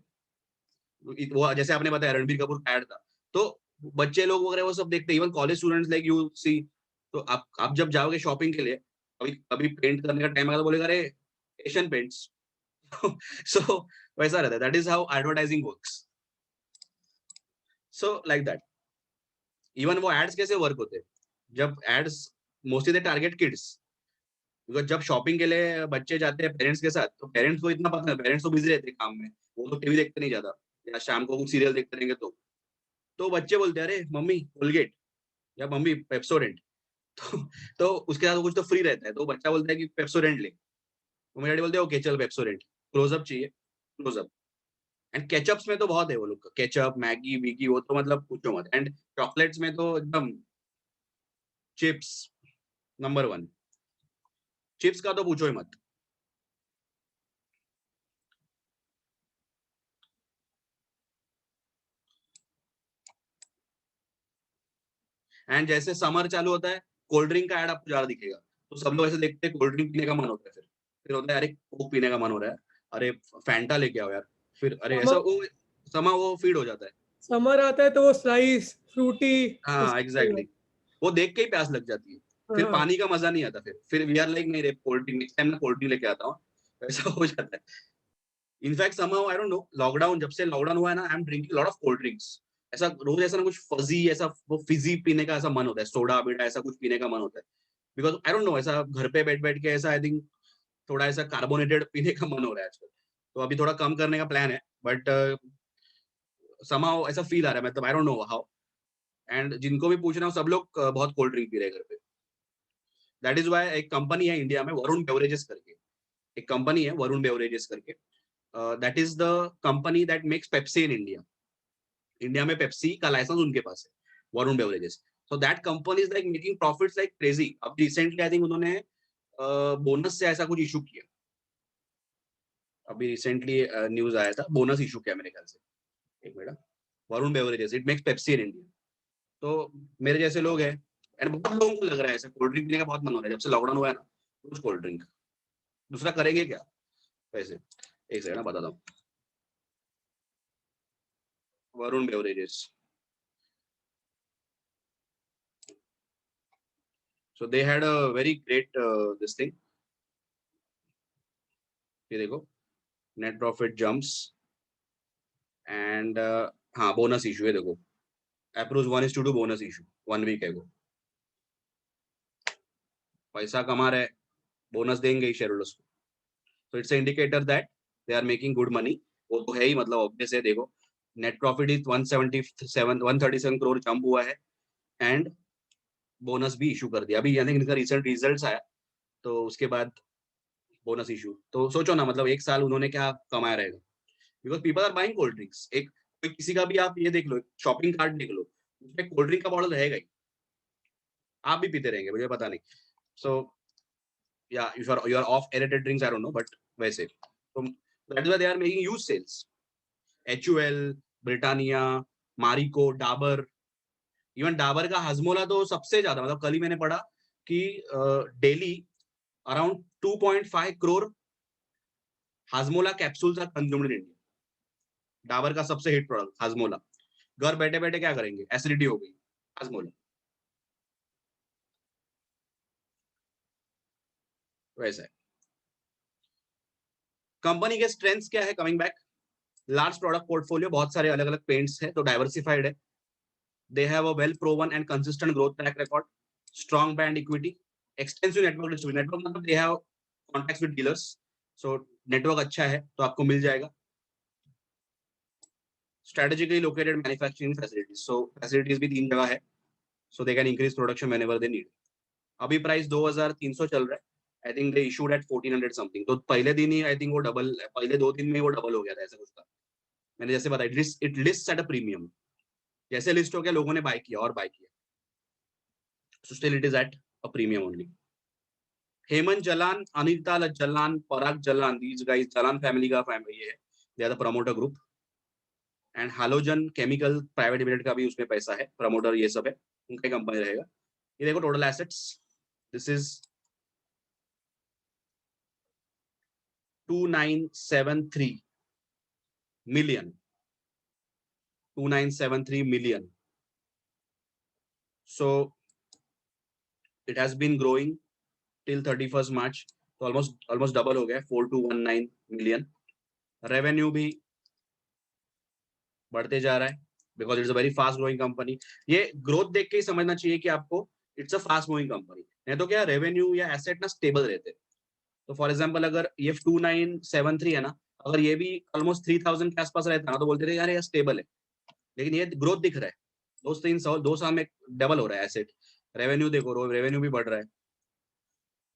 वो जैसे आपने बताया रणबीर कपूर का एड था, तो बच्चे लोग वगैरह वो सब देखते हैं, even college students like you see. तो आप जब जाओगे शॉपिंग के लिए, कभी कभी पेंट करने का टाइम आएगा तो बोलेगा अरे एशियन पेंट्स। सो वैसा रहता है, that is how advertising works. So like that. Even वो एड्स कैसे वर्क होते हैं, जब ads mostly they target kids, because जब शॉपिंग के लिए बच्चे जाते हैं पेरेंट्स के साथ, तो पेरेंट्स को इतना पता है, पेरेंट्स तो बिजी रहते हैं काम में, वो तो टीवी देखते नहीं ज्यादा, या शाम को कुछ सीरियल देखते रहेंगे। तो बच्चे बोलते हैं अरे मम्मी कोलगेट, या मम्मी पेप्सोडेंट। तो, तो उसके साथ कुछ तो फ्री रहता है, तो बच्चा बोलता है कि पेप्सोडेंट ले, तो मेरे डैडी बोलते हैं ओके चल पेप्सोडेंट, क्लोजअप चाहिए, क्लोजअप। एंड केचअप्स में तो बहुत है वो लोग का, केचअप मैगी वीगी, वो तो मतलब पूछो मत। एंड चॉकलेट्स में तो एकदम चिप्स नंबर 1, चिप्स का तो पूछो ही मत। एंड जैसे समर चालू होता है, कोल्ड ड्रिंक का एड आपको ज्यादा दिखेगा, तो सब लोग ऐसे देखते हैं, कोल्ड ड्रिंक पीने का मन होता है, फिर होता है अरे कोक पीने का मन हो रहा है, अरे फैंटा लेके आओ यार, फिर अरे ऐसा समर वो समा वो फीड हो जाता है। समर आता है तो वो स्लाइस फ्रूटी वो हाँ सब चाहिए। एग्जैक्टली, वो देख के ही प्यास लग जाती है, फिर हाँ, पानी का मजा नहीं आता, फिर वी आर लाइक नहीं रे कोल्ड ड्रिंक, नेक्स्ट टाइम मैं कोल्ड ड्रिंक लेके आता हूँ, ऐसा हो जाता है। In fact somehow I don't no, lockdown जब से लॉकडाउन हुआ है ना, I am drinking lot of cold drinks. ऐसा रोज ऐसा ना कुछ फजी ऐसा वो फिजी पीने का ऐसा मन होता है, सोडा बीड़ा ऐसा कुछ पीने का मन होता है, बिकॉज आई डोंट नो, ऐसा घर पे बैठ बैठ के ऐसा आई थिंक थोड़ा ऐसा कार्बोनेटेड पीने का मन हो रहा है आजकल। तो अभी थोड़ा कम करने का प्लान है, बट समहाउ ऐसा फील आ रहा है, मतलब आई डोंट नो हाउ। एंड जिनको भी पूछ रहा हूँ सब लोग बहुत कोल्ड ड्रिंक पी रहे हैं घर पे. दैट इज वाई एक कंपनी है इंडिया में वरुण बेवरेजेस करके, एक कंपनी है वरुण बेवरेजेस करके. That is the company that makes Pepsi in India. India में पेप्सी का लाइसेंस उनके पास है, Varun beverages. So that company is like making profits like crazy. अब रिसेंटली आई थिंक उन्होंने बोनस से ऐसा कुछ इशू किया. अभी रिसेंटली न्यूज आया था, बोनस इशू किया मेरे ख्याल से. एक minute. Varun beverages, it makes Pepsi in India. तो मेरे जैसे लोग हैं एंड बहुत लोगों को लग रहा है ऐसे कोल्ड ड्रिंक पीने का बहुत मन हो रहा है जब से लॉकडाउन हुआ है ना. कुछ कोल्ड ड्रिंक दूसरा करेंगे क्या वैसे. एक सेकंड बताता हूँ. Varun beverages. So they had a very great this thing. ये देखो, net profit jumps and हाँ बोनस इशू है देखो. अप्रोच 1:2 बोनस इशू 1 वीक है वो. पैसा कमा रहे, बोनस देंगे शेयर होल्डर्स को. तो it's indicator that they are making good money. वो तो है ही, मतलब ऑब्वियस है. देखो net profit is 137 crore jump हुआ है एंड बोनस भी इशू कर दिया अभी. यानी इनका रिसेंट रिजल्ट्स आया तो उसके बाद बोनस इशू. तो सोचो ना, मतलब एक साल उन्होंने क्या कमाया रहेगा. Because people are buying cold drinks. एक कोई किसी का भी आप ये देख लो, शॉपिंग कार्ट देख लो, उसमें कोल्ड ड्रिंक का बॉटल रहेगा ही. आप भी पीते रहेंगे, मुझे पता नहीं. सो या you are of aerated drinks, I don't know, but वैसे तो that is why they are making huge sales. HUL, Britannia, Marico, Dabur. Even Dabur का हजमोला तो सबसे ज्यादा, मतलब कल ही मैंने पढ़ा कि daily around 2.5 crore Hajmola capsules are consumed in India. Dabur का सबसे हिट प्रोडक्ट हाजमोला. घर बैठे बैठे क्या करेंगे, एसिडिटी हो गई, हाजमोला. वैसा है. कंपनी के स्ट्रेंथ्स क्या है, coming back. Large product portfolio, बहुत सारे अलग अलग पेंट्स है तो डाइवर्सिफाइड है. They have a well proven and consistent growth track record. Strong brand equity. Extensive network distribution. Network मतलब they have contacts with dealers. So network अच्छा है तो आपको मिल जाएगा. Strategically located manufacturing facilities. So facilities भी 3 जगह है. So they can increase production whenever they need. अभी प्राइस 2300 चल रहा है. I think they issued at 1400 something. तो पहले दिन ही आई थिंक वो डबल, पहले 2 दिन में वो डबल हो गया था, ऐसा कुछ था. मैंने जैसे बताया, it list at a premium. जैसे लिस्ट हो गया लोगों ने बाय किया और बाय किया. So still it is at a premium only. Hemant Jalan, Anita Jalan, Parag Jalan, these guys Jalan family का फैमिली है. They are the promoter group. And halogen chemical private limited का भी उसमें पैसा है, प्रमोटर ये सब है, उनका कंपनी रहेगा. ये देखो total assets. This is 2973 million. 2973 million. So it has been growing till 31st March. तो almost डबल हो गया, 4219 million. रेवेन्यू भी बढ़ते जा रहा है because it's a very fast growing company. ये ग्रोथ देख के ही समझना चाहिए कि आपको it's a fast growing company. नहीं तो क्या रेवेन्यू या एसेट ना स्टेबल रहते. तो फॉर एग्जाम्पल अगर ये 2973 है ना, अगर ये भी ऑलमोस्ट 3000 के आसपास रहता ना तो बोलते थे यार ये स्टेबल है. लेकिन ये ग्रोथ दिख रहा है. 2 साल में डबल हो रहा है एसेट. रेवेन्यू देखो, रेवेन्यू भी बढ़ रहा है.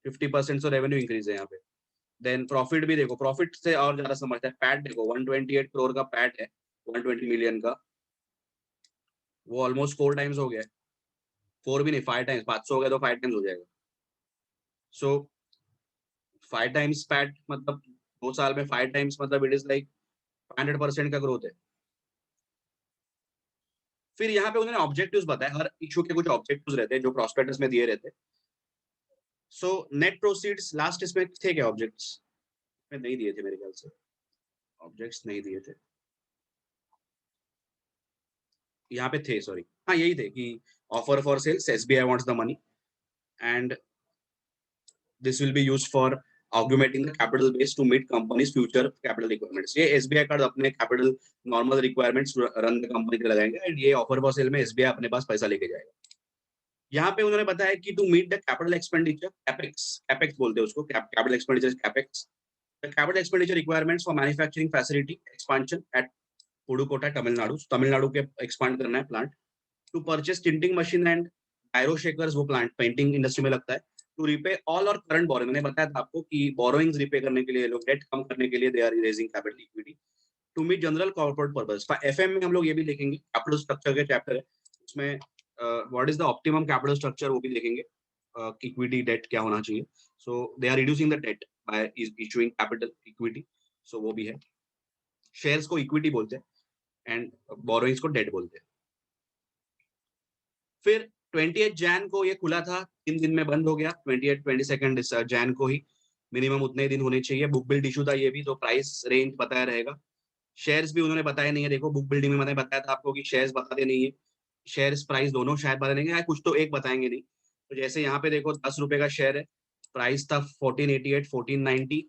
50% रेवेन्यू इंक्रीज है यहाँ पे. देन प्रॉफिट भी देखो, प्रॉफिट से और ज्यादा समझता है. पैट देखो 128 करोड़ का पैट है, 120 मिलियन का. वो ऑलमोस्ट 4 टाइम्स हो गया. 4 भी नहीं, 5 टाइम्स. 500 हो गया तो 5 टाइम्स हो जाएगा. सो 5 टाइम्स पैट मतलब 2 साल में 5 टाइम्स, मतलब इट इज लाइक 500% का ग्रोथ है. फिर यहाँ पे उन्होंने ऑब्जेक्टिव्स बताया. हर इशू के कुछ ऑब्जेक्टिव्स रहते हैं जो प्रोस्पेक्टस में दिए रहते हैं. सो नेट प्रोसीड्स लास्ट इसमें थे क्या ऑब्जेक्ट्स में, नहीं दिए थे मेरे ख्याल से. ऑब्जेक्ट्स नहीं दिए थे, यहाँ पे थे सॉरी. हाँ यही थे कि offer for sales, SBI wants the money and this will be used for augmenting the capital base to meet company's future capital requirements. ये SBI कार्ड अपने capital normal requirements run the company के लगाएंगे एंड ये ऑफर फॉर सेल में SBI अपने पास पैसा लेके जाएगा. यहाँ पे उन्होंने बताया कि to meet the capital expenditure, capex, capex बोलते हैं उसको, capital expenditure capex. The capital expenditure requirements for manufacturing facility expansion at Pudukkottai, Tamil Nadu. Tamil Nadu के एक्सपांड करना है plant. To purchase tinting machine and आयरो शेकर्स, वो प्लांट पेंटिंग इंडस्ट्री में लगता है। टू रिपे ऑल और करंट बोरोइंग, मैंने बताया था आपको कि बोरोइंग्स रिपे करने के लिए लोग, डेट कम करने के लिए they are raising capital equity to meet general corporate purpose. FM में हम लोग ये भी देखेंगे, कैपिटल स्ट्रक्चर के चैप्टर है उसमें, what is the optimum capital structure वो भी देखेंगे, इक्विटी डेट क्या होना चाहिए। So they are reducing the debt by issuing capital equity, so वो भी है। शेयर्स को इक्विटी बोलते हैं एंड बोरोइंग्स को डेट बोलते हैं। फिर 28 जैन को ये खुला था, 3 दिन में बंद हो गया। 22 जैन को ही, मिनिमम उतने दिन होने चाहिए। बुक बिल्ड इशू था ये भी, तो प्राइस रेंज बताया रहेगा। शेयर्स भी उन्होंने बताया नहीं है, देखो बुक बिल्डिंग में मैंने बताया था आपको कि शेयर्स बताते नहीं है, शेयर्स प्राइस दोनों शायद बता देंगे या कुछ तो एक बताएंगे नहीं। तो जैसे यहाँ पे देखो 10 रुपए का शेयर है, प्राइस था 1488 1490।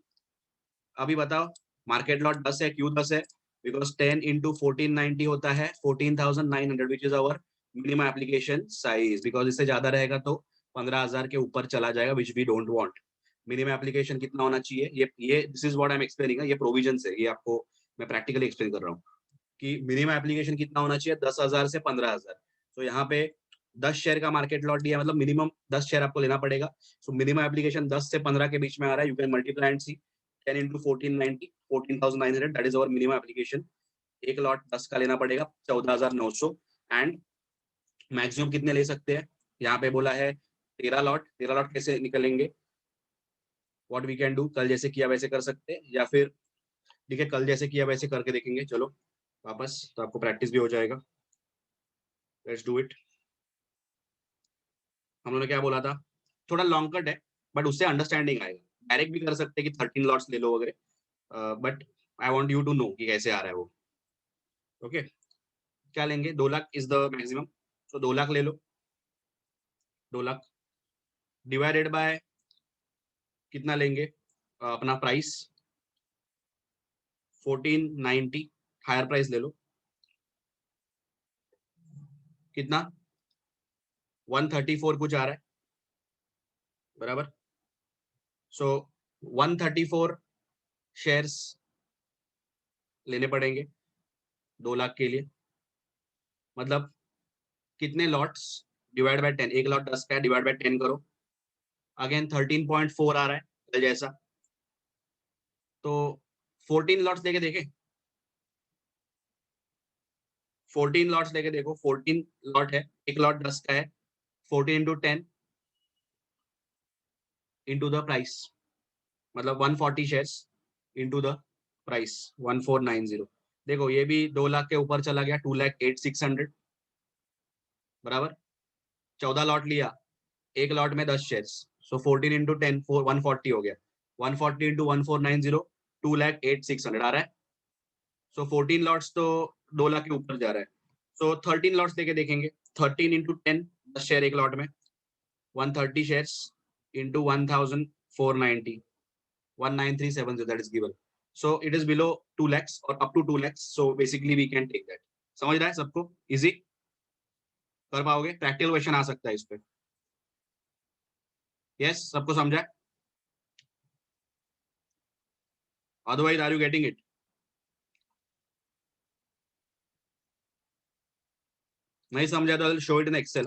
अभी बताओ मार्केट लॉट 10 है, क्यों 10 है? बिकॉज 10 इंटू 1490 होता है 14,900 which is our minimum application size. Because इससे ज्यादा रहेगा तो 15,000 के ऊपर चला जाएगा, which we don't want. Minimum application कितना होना चाहिए, ये this is what I am explaining, ये प्रोविजन है, ये आपको मैं प्रैक्टिकली एक्सप्लेन कर रहा हूँ कि मिनिमम एप्लीकेशन कितना होना चाहिए, 10,000 से 15,000। तो यहाँ पे 10 शेयर का मार्केट लॉट दिया, मतलब मिनिमम 10 शेयर आपको लेना पड़ेगा। सो मिनिमम एप्लीकेशन 10 से 15 के बीच में आ रहा है। You can multiply and see 10 into 1490 14,900, that is our minimum application. एक लॉट 10 का लेना पड़ेगा 14,900। एंड मैक्सिमम कितने ले सकते हैं, यहाँ पे बोला है 13 लॉट। 13 लॉट कैसे निकलेंगे, व्हाट वी कैन डू, कल जैसे किया वैसे कर सकते हैं, या फिर ठीक है कल जैसे किया वैसे करके देखेंगे। चलो वापस, तो आपको प्रैक्टिस भी हो जाएगा। Let's do it. हम लोगों ने क्या बोला था, थोड़ा लॉन्ग कट है बट उससे अंडरस्टैंडिंग आएगा। डायरेक्ट भी कर सकते हैं कि 13 लॉट्स ले लो वगैरह, but I want you to know कि कैसे आ रहा है वो। ओके क्या लेंगे, 2 लाख इज द मैक्सिमम। सो 2 लाख ले लो। 2 लाख डिवाइडेड बाय कितना लेंगे, अपना प्राइस 1490, हायर प्राइस ले लो। कितना, 134 कुछ आ रहा है बराबर। सो 134 शेयर्स लेने पड़ेंगे 2 लाख के लिए। मतलब कितने लॉट्स, डिवाइड बाय 10, एक लॉट 10 का है, डिवाइड बाय 10 करो। अगेन 13.4 आ रहा है कल जैसा। तो 14 लॉट्स लेके देखें, 14 लॉट्स लेके देखो। 14 लॉट है, एक लॉट 10 का है, 14 इंटू 10 इंटू द प्राइस, मतलब 140 शेयर्स इंटू द प्राइस 1490। देखो ये भी 2 लाख के ऊपर चला गया, 2,08,600 बराबर। 14 लॉट लिया, एक लॉट में 10 शेयर्स, सो 14 इंटू 10 140 हो गया। 140 इंटू 1490 2,08,600 आ रहा है। सो 14 लॉट्स तो 2 लाख के ऊपर जा रहा है। सो 13 लॉट्स लेके देखेंगे। 13 इंटू 10, 10 शेयर एक लॉट में, 130 shares into 1,490, 19370, that is given. So it is below 2 lakhs और up to 2 lakhs, so basically we can take that. समझ रहा है सबको, इजी कर पाओगे, प्रैक्टिकल क्वेश्चन आ सकता है इस पे। यस सबको समझा, otherwise are you getting it? नहीं समझा तो शो इट इन एक्सेल।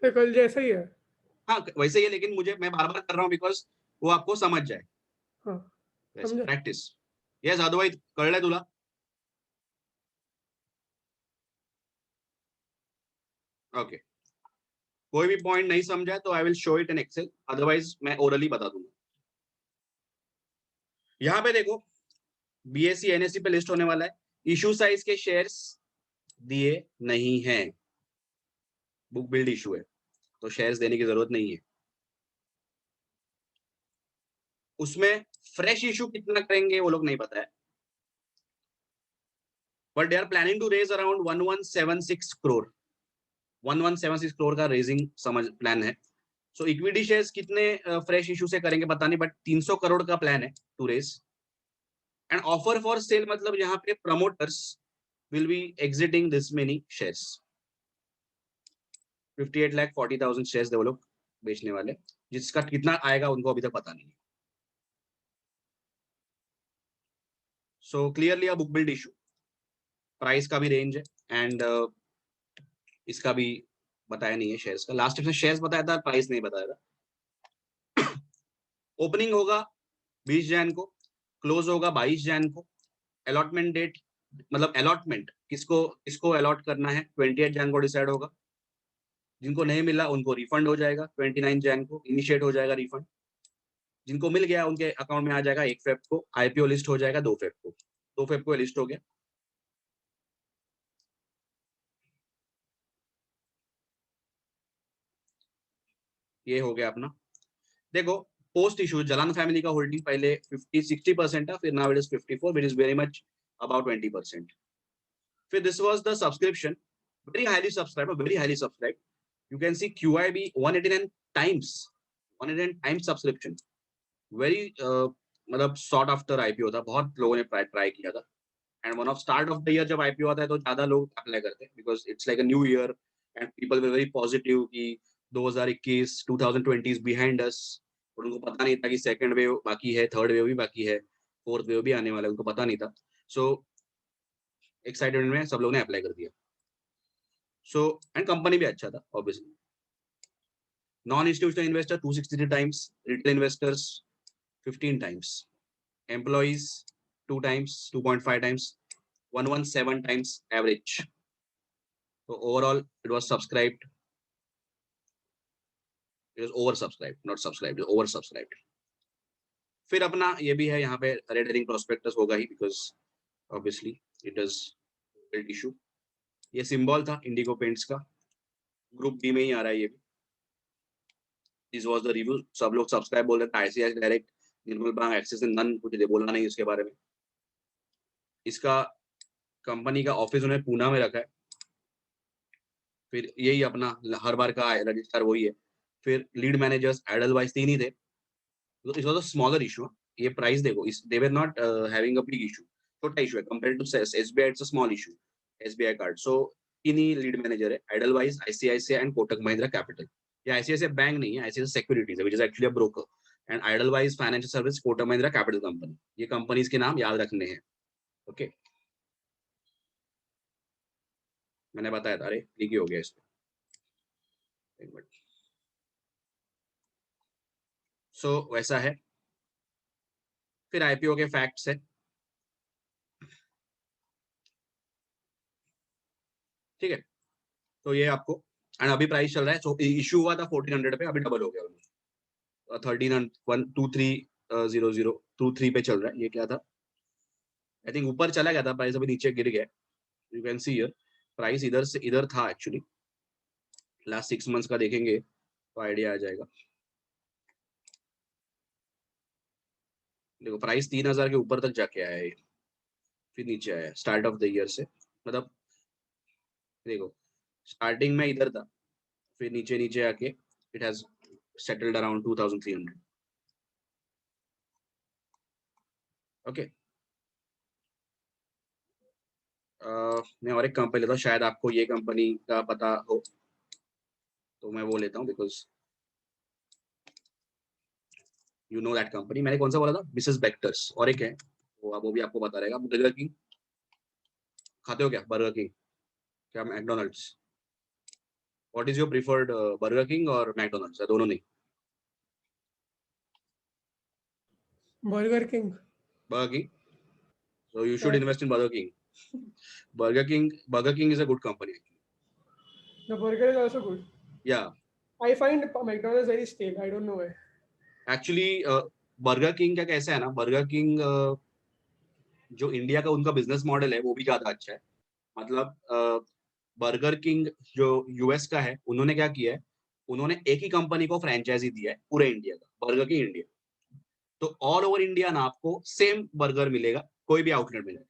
तो कल जैसा ही है। हाँ वैसे ही है, लेकिन मुझे मैं बार बार कर रहा हूँ बिकॉज वो आपको समझ जाए। हाँ वैसे समझा। प्रैक्टिस। यस अदरवाइज कळलंय तुला? ओके कोई भी पॉइंट नहीं समझा तो I will show it in Excel, otherwise मैं ओरली बता दूंगा। यहाँ पे देखो बीएससी एनएससी पे लिस्ट होने वाला है। इशू साइज के शेयर्स दिए नहीं है, बुक बिल्ड इशू है तो शेयर्स देने की जरूरत नहीं है। उसमें फ्रेश इशू कितना करेंगे वो लोग नहीं पता है, but they are planning to raise around 1176 crore. 1176 crore का रेजिंग समझ प्लान है। सो इक्विटी शेयर्स कितने फ्रेश इशू से करेंगे पता नहीं, बट 300 करोड़ का प्लान है to raise. And offer for sale मतलब यहाँ पे promoters will be exiting this many shares. 58,40,000 shares वो लोग बेचने वाले, जिसका कितना आएगा उनको अभी तक पता नहीं है। So clearly a book build issue, price का भी रेंज है एंड इसका भी बताया नहीं है शेयर्स का। लास्ट टाइम शेयर्स बताया था, प्राइस नहीं बताया था। ओपनिंग होगा 20 जैन को, क्लोज होगा 22 जैन को। अलॉटमेंट डेट मतलब अलॉटमेंट किसको किसको अलॉट करना है 28 जैन को डिसाइड होगा। जिनको नहीं मिला उनको रिफंड हो जाएगा 29 जैन को इनिशिएट हो जाएगा रिफंड। जिनको मिल गया उनके अकाउंट में आ जाएगा 1 फेब को। आईपीओ लिस्ट हो जाएगा 2 फेब को। 2 फेब को लिस्ट हो गया। ये हो गया अपना। देखो पोस्ट इशू जलान फैमिली का होल्डिंग पहले 50-60% था, फिर now it is 54 which is very much about 20%। फिर this was the subscription, very highly subscribed. You can see QIB 189 times, 189 times subscription. Very मतलब sought after IPO था, बहुत लोगों ने ट्राई किया था। And one of start of the year जब IPO आता है तो ज्यादा लोग अप्लाई करते हैं because it's like a new year and people were very positive कि 2021 2020 इज बिहाइंड अस। और उनको पता नहीं था कि सेकंड वेव बाकी है, थर्ड वेव भी बाकी है, फोर्थ वेव भी आने वाला है, उनको पता नहीं था। सो एक्साइटेड में सब लोग ने अप्लाई कर दिया। सो एंड कंपनी भी अच्छा था obviously. Non institutional investor 263 times, retail investors 15 times, employees 2 times, 2.5 times, 117 times average. So overall it was subscribed. It was oversubscribed, not subscribed, it was oversubscribed. फिर अपना ये भी है यहाँ पे रेड हेरिंग प्रोस्पेक्टस होगा ही because obviously it is build issue. ये सिंबल था इंडिगो पेंट्स का, ग्रुप बी में ही आ रहा है ये भी। This was the review. सब लोग सब्सक्राइब बोल रहे थे, ICICI direct, Nirmal bank, Axis none कुछ बोलना नहीं इसके बारे में। इसका कंपनी का ऑफिस उन्होंने पूना में रखा है। फिर यही अपना हर बार का रजिस्टर वही है। फिर लीड मैनेजर्स एडलवाइज 3 ही थे। तो it was a smaller issue. ये प्राइस देखो, इस they were not having a big issue, छोटा इशू है compare to SBI. It's a small issue, SBI card. So इन्हीं लीड मैनेजर है, Edelweiss, ICICI and Kotak Mahindra capital. ये आईसीआईसीआई बैंक नहीं है, आईसीआईसीआई सिक्योरिटीज है which is actually a broker. And Edelweiss financial service, Kotak Mahindra capital company. ये कंपनीज के नाम याद रखने हैं। ओके, मैंने बताया था। अरे ठीक ही हो गया इसमें, एक मिनट। सो वैसा है। फिर आईपीओ के फैक्ट्स है, ठीक है। तो ये आपको, एंड अभी प्राइस चल रहा है। सो इशू हुआ था 1400 पे, अभी डबल हो गया 13,123,000 पे चल रहा है। ये क्या था, आई थिंक ऊपर चला गया था प्राइस, अभी नीचे गिर गया। You can see here price इधर से इधर था एक्चुअली। लास्ट 6 मंथ्स का देखेंगे तो आइडिया आ जाएगा। देखो प्राइस 3000 के ऊपर तक जाके आया है, फिर नीचे आया स्टार्ट ऑफ द ईयर से। मतलब देखो स्टार्टिंग में इधर था, फिर नीचे नीचे आके it has settled around 2300। Okay, मैं और एक कंपनी लेता हूँ, शायद आपको ये कंपनी का पता हो तो मैं वो लेता हूँ because you know that company. मैंने कौन सा बोला था, मिसेस बेक्टर्स। और एक है वो भी आपको पता रहेगा। बर्गर किंग खाते हो क्या, बर्गर किंग क्या McDonald's? What is your preferred, burger king और मैकडोनल्ड्स, दोनों नहीं? Burger king. Burger king, so you should invest in Burger King. Burger King is a good company actually. The burger is also good. Yeah, I find McDonald's very stale. I don't know why. actually burger king का कैसा है ना, बर्गर किंग जो इंडिया का उनका बिजनेस मॉडल है वो भी ज्यादा अच्छा है। मतलब बर्गर किंग जो यूएस का है, उन्होंने क्या किया है, उन्होंने एक ही कंपनी को फ्रेंचाइजी दिया है पूरे इंडिया का, बर्गर किंग इंडिया। तो ऑल ओवर इंडिया ना आपको सेम बर्गर मिलेगा, कोई भी आउटलेट मिलेगा।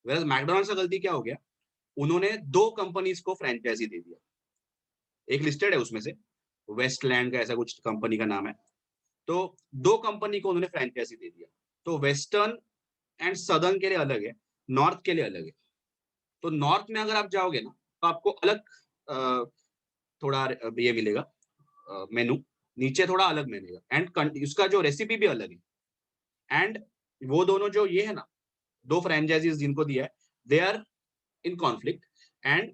वैसे मैकडोनल्ड्स का गलती क्या हो गया, उन्होंने 2 कंपनीज को फ्रेंचाइजी दे दिया। एक लिस्टेड है उसमें से, वेस्टलैंड का ऐसा कुछ कंपनी का नाम है। तो 2 कंपनी को उन्होंने फ्रेंचाइजी दे दिया। तो वेस्टर्न एंड सदर्न के लिए अलग है, नॉर्थ के लिए अलग है। तो नॉर्थ में अगर आप जाओगे ना तो आपको अलग थोड़ा ये मिलेगा मेनू, नीचे थोड़ा अलग मिलेगा एंड उसका जो रेसिपी भी अलग है। एंड वो दोनों जो ये है ना, 2 फ्रेंचाइजीज जिनको दिया है, they are in conflict. And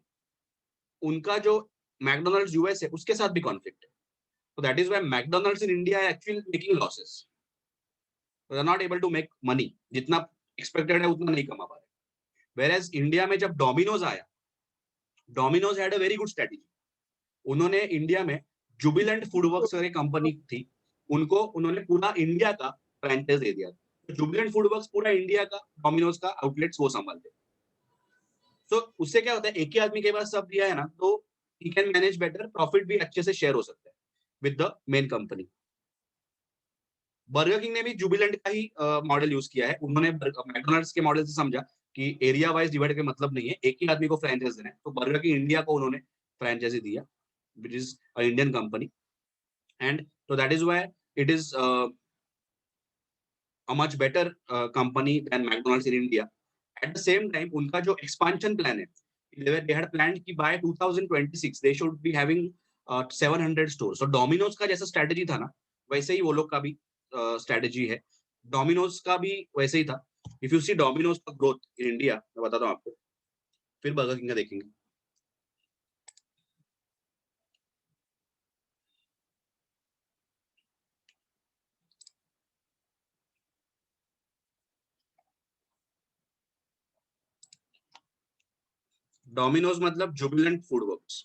उनका जो मैकडोनल्ड्स यूएस है उसके साथ भी कॉन्फ्लिक्ट है. So that is why McDonald's in India are actually making losses. They are not able to make money. जितना expected है उतना नहीं कमा पा रहे. Whereas India में जब Domino's आया, Domino's had a very good strategy. उन्होंने इंडिया में जुबिलेंट फूडवर्क्स करके कंपनी थी, उनको उन्होंने पूरा इंडिया का फ्रैंचाइज दे दिया. जुबिलेंट फूडवर्क्स पूरा इंडिया का डोमिनोज का आउटलेट्स वो संभालते. तो उससे क्या होता है, एक ही आदमी के पास सब दिया है ना, तो he can manage better, profit भी अच्छे से शेयर हो सकता है with the main company. Burger king ने भी जुबिलेंट का ही मॉडल यूज किया है. उन्होंने मैकडोनल्ड्स के मॉडल से समझा कि एरिया वाइज डिवाइड का मतलब नहीं है, एक ही आदमी को फ्रैंचाइज देना है. तो बर्गर किंग इंडिया को उन्होंने फ्रैंचाइजी दिया, which is an Indian company, and so that is why it is a much better company than McDonald's in India. At the same time, उनका जो expansion plan है, they had planned कि by 2026 they should be having 700 stores. So Domino's का जैसा strategy था ना, वैसे ही वो लोग का भी strategy है. Domino's का भी वैसे ही था. If you see Domino's का growth in India, मैं बताता हूँ आपको, फिर बर्गर किंग का देखेंगे. डोमिनोज मतलब जुबिलेंट फूडवर्क्स,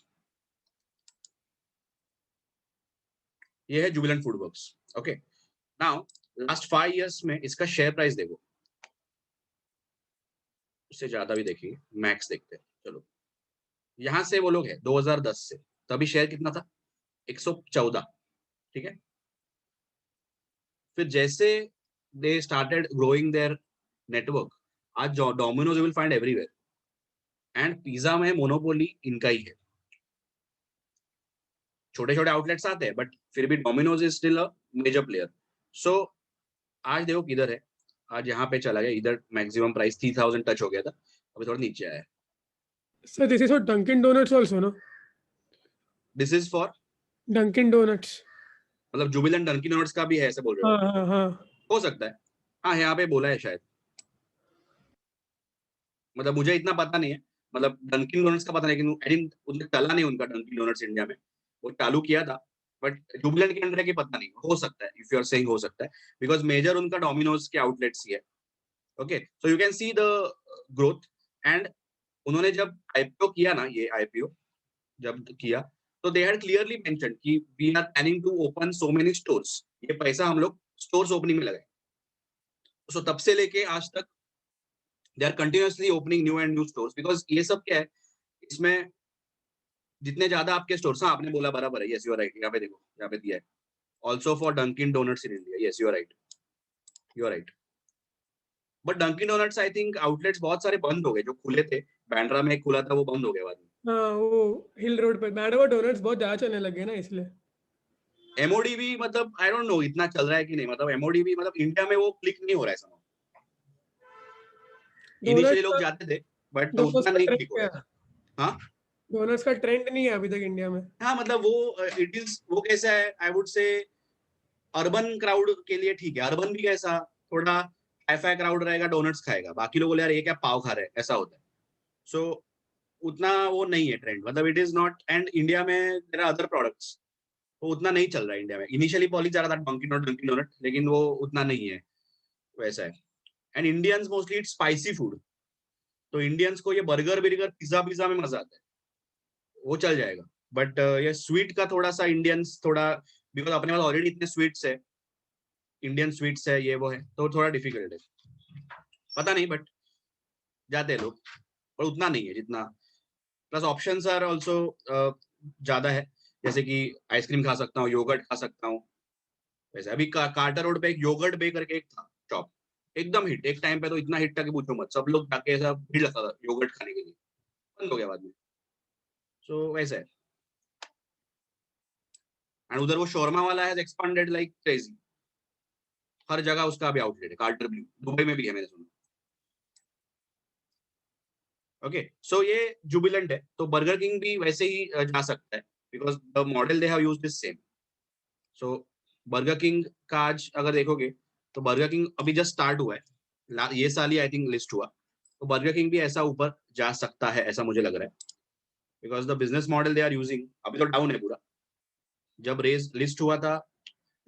ये है Jubilant FoodWorks. Okay, now last 5 years में इसका शेयर प्राइस देखो, उससे ज्यादा भी देखिए, मैक्स देखते हैं. चलो, यहां से वो लोग है 2010 से, तभी शेयर कितना था, 114. ठीक है, फिर जैसे they started growing their network, आज Domino's you will find everywhere, and pizza में मोनोपोली इनका ही है. छोटे छोटे आउटलेट्स आते हैं, बट फिर भी Domino's is still a major player. So आज देखो किधर है, आज यहाँ पे चला गया, इधर मैक्सिमम प्राइस 3000 टच हो गया था, अभी थोड़ा नीचे आया है. So this is for Dunkin' Donuts also, no? This is for, Dunkin' Donuts. मतलब जुबिलेंट डंकिन डोनट्स का भी है, ऐसे बोल रहे हो? हाँ हाँ हाँ. हो सकता है, हाँ यहाँ पे बोला है शायद, मतलब मुझे इतना पता नहीं है, मतलब डंकिन डोनट्स का पता नहीं, लेकिन आई थिंक उनने चला नहीं उनका डंकिन डोनट्स इंडिया में, वो चालू किया था, बट जुबिलेंट के अंदर है कि पता नहीं, हो सकता है. इफ यू आर सेइंग हो सकता है, बिकॉज मेजर उनका डोमिनोज के आउटलेट्स ही है. Okay, so you can see the growth. And उन्होंने जब आईपीओ किया ना, ये आईपीओ जब किया, तो दे हैड क्लियरली मेंशन्ड कि we are planning to open so many stores. ये पैसा हम लोग स्टोर्स ओपनिंग में लगाए. सो तब से लेके आज तक they are continuously opening new and new stores, because ये सब क्या है, इसमें जितने ज्यादा आपके स्टोर्स, हाँ आपने बोला बराबर है, यस यू आर राइट, यहाँ पे देखो, यहाँ पे दिया है, also for Dunkin Donuts in India, yes you are right, you are right. But Dunkin Donuts I think outlets बहुत सारे बंद हो गए, जो खुले थे, बैंड्रा में एक खुला था, वो बंद हो गया बाद में. हाँ, वो हिल रोड पे मैडवा डोनट्स बहुत ज्यादा चलने लगे ना, इसलिए. एमओडी भी, मतलब आई डोंट नो इतना चल रहा है कि नहीं, मतलब एमओडी भी, मतलब इंडिया में वो क्लिक नहीं हो रहा है समझ. इनिशियली डोनट्स लोग का जाते थे, बट डोनट्स उतना का नहीं ट्रेंड क्लिक हो क्या रहा है? है. हाँ डोनट्स का ट्रेंड नहीं है अभी तक इंडिया में. हाँ, मतलब वो इट इज, वो कैसा है, आई वुड से अर्बन क्राउड के लिए ठीक है. अर्बन भी कैसा, थोड़ा हाई-फाई क्राउड रहेगा, डोनट्स खाएगा, बाकी लोग बोले यार ये क्या पाव खा रहे हैं, ऐसा होता है. सो उतना वो नहीं है ट्रेंड, मतलब it is not. And India में देयर आर अदर प्रोडक्ट्स, वो उतना नहीं चल रहा है इंडिया में. इनिशियली पॉलिश जा रहा था डंकिन डोनट, लेकिन वो उतना नहीं है, वैसा है. And Indians mostly it spicy food, तो इंडियंस को ये बर्गर बिर्गर पिज्जा पिज्जा में मजा आता है, वो चल जाएगा. बट ये स्वीट का थोड़ा सा इंडियंस थोड़ा, बिकॉज अपने पास ऑलरेडी इतने स्वीट्स है, इंडियन स्वीट्स है, ये वो है, तो थोड़ा डिफिकल्ट है. पता नहीं, बट जाते हैं लोग, पर उतना नहीं है जितना. प्लस ऑप्शंस आर ऑल्सो ज्यादा है, जैसे कि आइसक्रीम खा सकता हूँ, योगर्ट खा सकता हूँ. वैसे अभी कार्टर रोड पे एक योगर्ट बे करके एक था शॉप, एकदम हिट, एक टाइम पे तो इतना हिट था कि पूछो मत, सब लोग जाके ऐसा भीड़ लगता था योगर्ट खाने के लिए, बंद हो गया बाद में. सो वैसा है. एंड उधर वो शोरमा वाला है एक्सपांडेड लाइक क्रेजी, हर जगह उसका अभी आउटलेट है. कार्टर ब्लू दुबई में भी है, मैंने सुना. ओके, सो ये जुबिलेंट है, तो बर्गर किंग भी वैसे ही जा सकता है, because the model they have used is same. So burger king का आज अगर देखोगे, तो बर्गर किंग अभी जस्ट स्टार्ट हुआ है, ये साल ही आई थिंक लिस्ट हुआ, तो बर्गर किंग भी ऐसा ऊपर जा सकता है, ऐसा मुझे लग रहा है. because the business model they are using अभी तो डाउन है पूरा. जब रेज लिस्ट हुआ था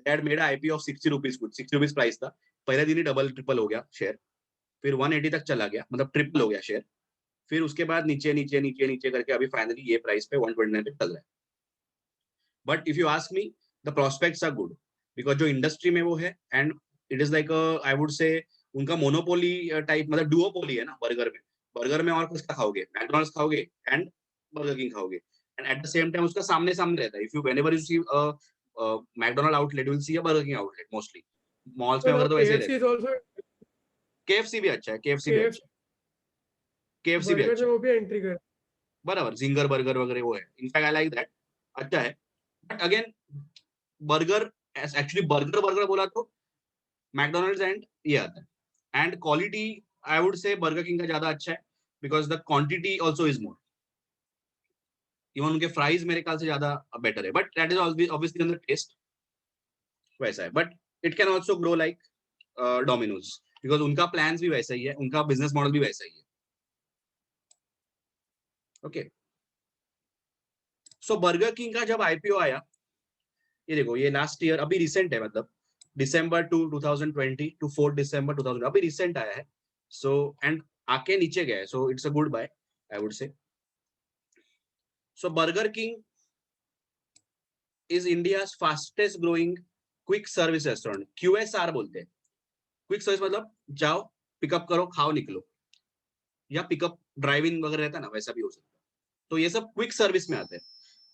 they had made a IPO of 60 rupees कुछ 60 rupees प्राइस था. पहले दिन ही डबल ट्रिपल हो गया शेयर, फिर 180 तक चला गया, मतलब ट्रिपल हो गया शेयर. फिर उसके बाद नीचे नीचे नीचे नीचे करके अभी फाइनली ये प्राइस पे 129 पे चल रहा है. But if you ask me the prospects are good because जो इंडस्ट्री में वो है and it is like I would say उनका मोनोपोली टाइप, मतलब डुओपोली है ना. बर्गर में और कुछ खाओगे, मैकडॉनल्ड्स खाओगे एंड बर्गर किंग खाओगे, and at the same time उसका सामने सामने रहता है. If you whenever you see McDonald outlet you will see a burger king outlet. Mostly malls में So now वगैरह तो ऐसे ही रहता KFC है. is also केएफसी भी अच्छा है, केएफसी भी अच्छा KFC है, केएफसी भी बर्गर अच्छा में है. वो भी एंट्री कर. बराबर, जिंगर बर्गर वगैरह वो है. इनफैक्ट आई लाइक दैट, अच्छा है. But again burger, actually burger burger बोला तो मैकडोनल्ड्स एंड ये आता है. And quality I would say burger king का ज्यादा अच्छा है because the quantity also is more. Even उनके फ्राइज मेरे ख्याल से ज्यादा बेटर है, but that is obviously on the taste. वैसा है, but it can also grow like Domino's because उनका प्लान भी वैसा ही है, उनका बिजनेस मॉडल भी वैसा ही है. ओके, सो बर्गर किंग का जब आईपीओ आया, ये देखो ये लास्ट ईयर अभी रिसेंट है, मतलब दिसंबर 2020 टू 4 दिसंबर 2000 अभी रिसेंट आया है. सो एंड आके नीचे गया है, so it's a good buy I would say. So burger king is India's fastest growing quick service restaurant. QSR बोलते हैं. क्विक सर्विस मतलब जाओ पिकअप करो खाओ निकलो, या पिकअप ड्राइव इन वगैरह रहता है ना, वैसा भी हो सकता है. तो ये सब क्विक सर्विस में आते हैं.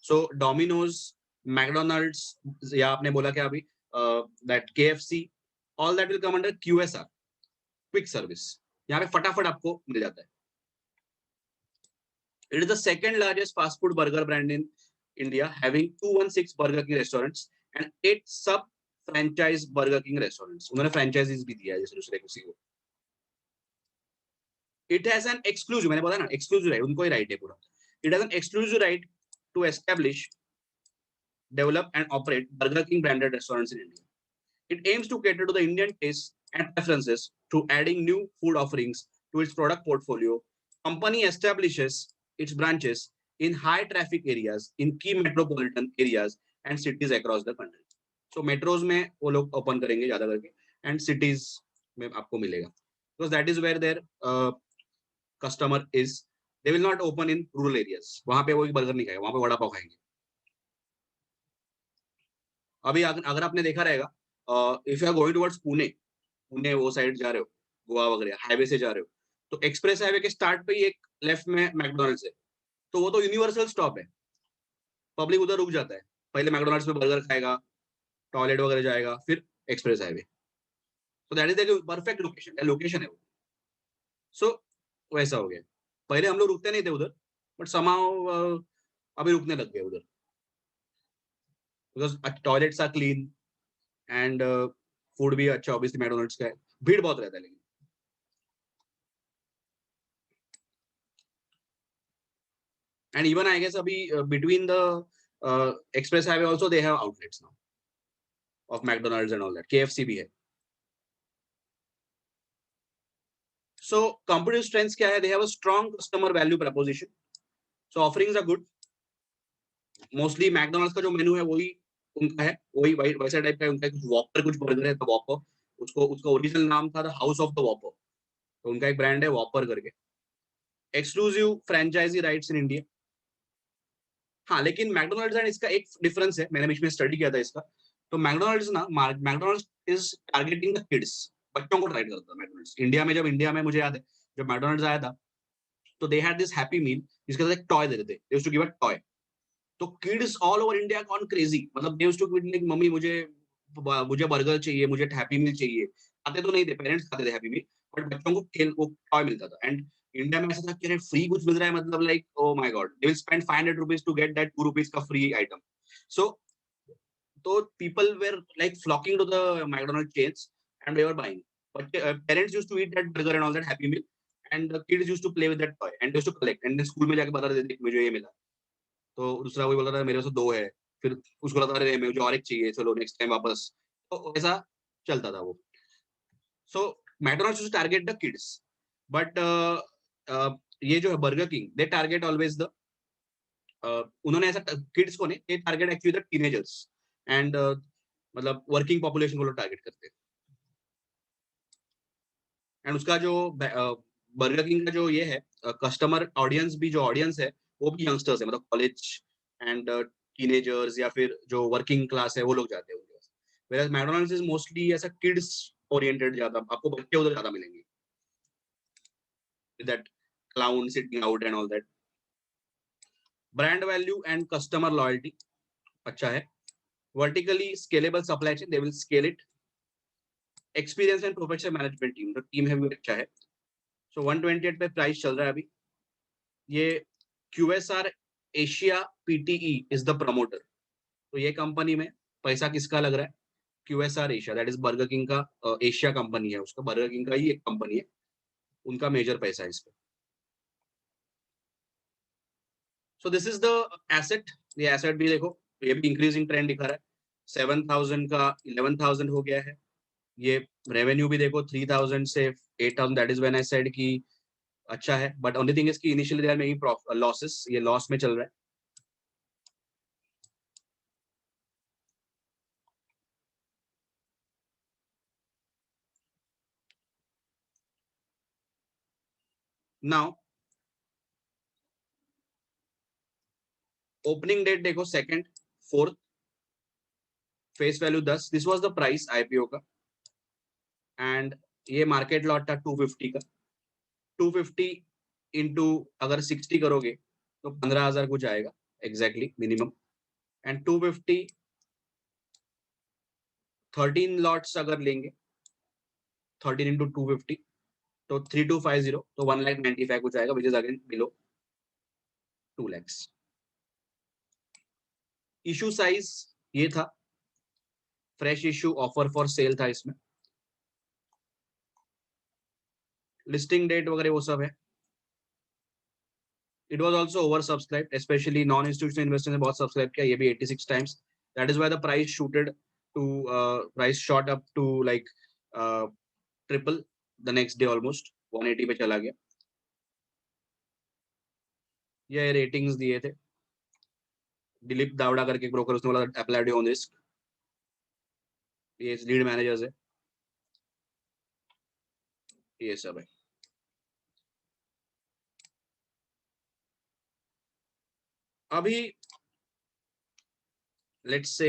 सो डोमिनोज, मैकडोनल्ड्स, या आपने बोला क्या अभी that KFC, all that will come under QSR, quick service. यहाँ पे फटाफट आपको मिल जाता है. It is the second largest fast food burger brand in India, having 216 burger king restaurants and 8 सब फ्रेंचाइज बर्गर किंग रेस्टोरेंट्स. उन्होंने फ्रेंचाइजीज भी दिया है जैसे दूसरे किसी को. इट हैज एन एक्सक्लूसिव, मैंने बोला ना एक्सक्लूसिव राइट, उनको ही राइट है पूरा. It has an exclusive right to establish, develop and operate Burger King branded restaurants in India. It aims to cater to the Indian tastes and preferences through adding new food offerings to its product portfolio. Company establishes its branches in high traffic areas in key metropolitan areas and cities across the country. So metros में वो लोग open करेंगे ज्यादा करके, and cities में आपको मिलेगा because that is where their customer is. They will not open in rural areas. वहाँ पे वो बर्गर नहीं खाएगा, वहाँ पे वड़ा पाव खाएंगे. अभी अगर आपने देखा रहेगा, if you are going towards Pune, Pune वो साइड जा रहे हो, गोवा वगैरह हाईवे से जा रहे हो, तो एक्सप्रेस हाईवे के स्टार्ट पे ही एक लेफ्ट में मैकडोनल्ड्स है. तो वो तो यूनिवर्सल स्टॉप है, पब्लिक उधर रुक जाता है. पहले मैकडोनल्ड्स में बर्गर खाएगा, टॉयलेट वगैरह जाएगा, फिर एक्सप्रेस हाईवे. तो that is the perfect location है वो. सो वैसा हो गया. पहले हम लोग रुकते नहीं थे उधर, बट समाउ अभी रुकने लग गए उधर because toilets are clean and food भी अच्छा ऑब्वियसली मैकडोनल्ड्स का है. भीड़ बहुत रहता है लेकिन. एंड इवन आई गेस अभी between the express highway also they have outlets now of McDonald's and all that. KFC भी है. सो कंपनी स्ट्रेंथ्स क्या है? They have a strong customer value proposition. So offerings are good. Mostly McDonald's का जो मेनू है वही उनका है, वही वैसा टाइप का उनका. कुछ वॉपर कुछ बर्गर है, द वॉपर, उसको उसका ओरिजिनल नाम था the house of the whopper. तो उनका एक ब्रांड है वॉपर करके. Exclusive franchisee rights in India. हाँ, लेकिन मैकडोनल्ड्स एंड इसका एक डिफरेंस है, मैंने बीच में स्टडी किया था इसका. तो मैकडोनल्ड्स ना, McDonald's is targeting the kids, बच्चों को टारगेट करता है मैकडोनल्ड्स. इंडिया में मुझे याद है जब मैकडोनल्ड्स आया था, तो they had this happy meal जिसके साथ एक टॉय देते थे. They used to give a toy. तो kids all over India gone crazy, मतलब they used to give mummy मुझे बर्गर चाहिए, मुझे हैप्पी मील चाहिए. खाते तो नहीं थे, पेरेंट्स खाते थे हैप्पी मील, बट बच्चों को खेल वो टॉय मिलता था. एंड इंडिया में ऐसा था कि फ्री कुछ मिल रहा है, मतलब like oh my god, they will spend 500 rupees to get that 2 rupees का फ्री आइटम. सो तो people were like flocking to the McDonald chains and they were buying. But parents used to eat that burger and all that happy meal, and the kids used to play with that toy and used to collect. And school में जाके बता रहे थे मुझे ये मिला. तो दूसरा वही बोल रहा था मेरे पास तो 2 है, फिर उसको लगा रहे मुझे और एक चाहिए, चलो नेक्स्ट टाइम वापस. तो ऐसा चलता था वो. So McDonald's used to target the kids, but ये जो है Burger King, they target always the उन्होंने ऐसा किड्स को नहीं, target actually the teenagers and मतलब वर्किंग पॉपुलेशन को लोग टारगेट करते हैं। एंड उसका जो बर्गर किंग का जो ये है कस्टमर ऑडियंस भी, जो ऑडियंस है वो भी यंगस्टर्स है, मतलब कॉलेज एंड टीनेजर्स या फिर जो वर्किंग क्लास है वो लोग जाते हैं उनके पास। वेयर मैकडॉनल्ड्स इज मोस्टली ऐसा किड्स ओरिएंटेड, ज्यादा आपको बच्चे उधर ज्यादा मिलेंगे, that clown sitting out and all that. Brand value and customer loyalty अच्छा है। Vertically scalable supply chain, they will scale it. Experience and professional management team, तो टीम है वो अच्छा है। सो 128 पे प्राइस चल रहा है अभी। ये QSR Asia PTE is the promoter. तो ये कंपनी में पैसा किसका लग रहा है? QSR Asia, that is burger king का एशिया कंपनी है, उसका बर्गर किंग का ही एक कंपनी है, उनका मेजर पैसा है इस पे। सो दिस इज द एसेट। ये एसेट भी देखो, ये भी इंक्रीजिंग ट्रेंड दिखा रहा है। 7,000 का 11,000 हो गया है। ये रेवेन्यू भी देखो 3,000 से 8,000, that is when I said कि अच्छा है, बट ओनली थिंग इज कि initially they are making losses, ये लॉस में चल रहा है। नाउ ओपनिंग डेट देखो 2nd 4th, face value 10, this was the price IPO का। एंड ये मार्केट लॉट था 250 का। 250 इंटू अगर 60 करोगे तो 15,000 कुछ आएगा एग्जैक्टली मिनिमम। एंड 250 13 लॉट्स अगर लेंगे, 13 इंटू 250 तो 3250, तो 1,95,000 कुछ आएगा, which is again below 2 lakhs। Issue size ये था, fresh issue offer for sale था इसमें। लिस्टिंग डेट वगैरह वो सब है। It was also over subscribed, specially non institutional investors ने बहुत सब्सक्राइब किया, ये भी 86 times. That is why the price shooted to price shot up to like triple the next day, almost 180 पे चला गया। ये रेटिंग्स दिए थे दिलीप दावड़ा करके ब्रोकर, उसने बोला अप्लाइड ऑन रिस्क। ये लीड मैनेजर्स है, ये सब है। अभी लेट्स से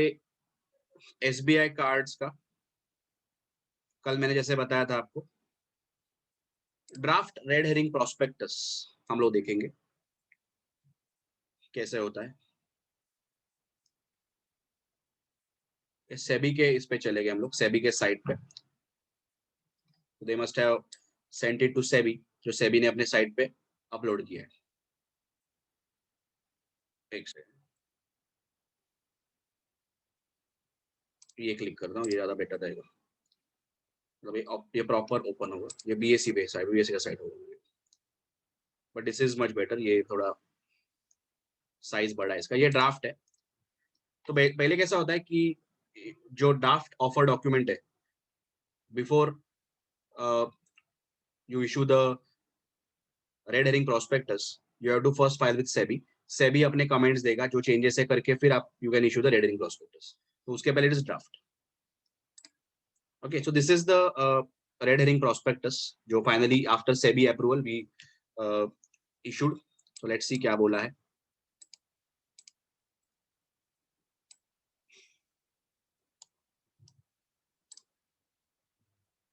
SBI कार्ड्स का, कल मैंने जैसे बताया था आपको, ड्राफ्ट रेड हेरिंग प्रोस्पेक्टस हम लोग देखेंगे कैसे होता है। सेबी के इस पे चले गए हम लोग, सेबी के साइट पे। They must have sent it to SEBI, जो सेबी ने अपने साइट पे अपलोड किया है। एक सेकंड, ये क्लिक करता हूँ, ये ज्यादा बेटर रहेगा, मतलब ये प्रॉपर ओपन होगा, ये BSE पे साइट, BSE का साइट होगा, but this is much better, ये थोड़ा साइज बड़ा है इसका। ये ड्राफ्ट है। तो पहले कैसा होता है कि जो ड्राफ्ट ऑफर डॉक्यूमेंट है, before you issue the red herring prospectus, you have to first file with SEBI। SEBI अपने कमेंट्स देगा, जो चेंजेस है करके फिर आप you can issue the red herring prospectus. तो उसके पहले it is draft. Okay, so this is the red herring prospectus जो finally after SEBI approval we issued. So let's see क्या बोला है।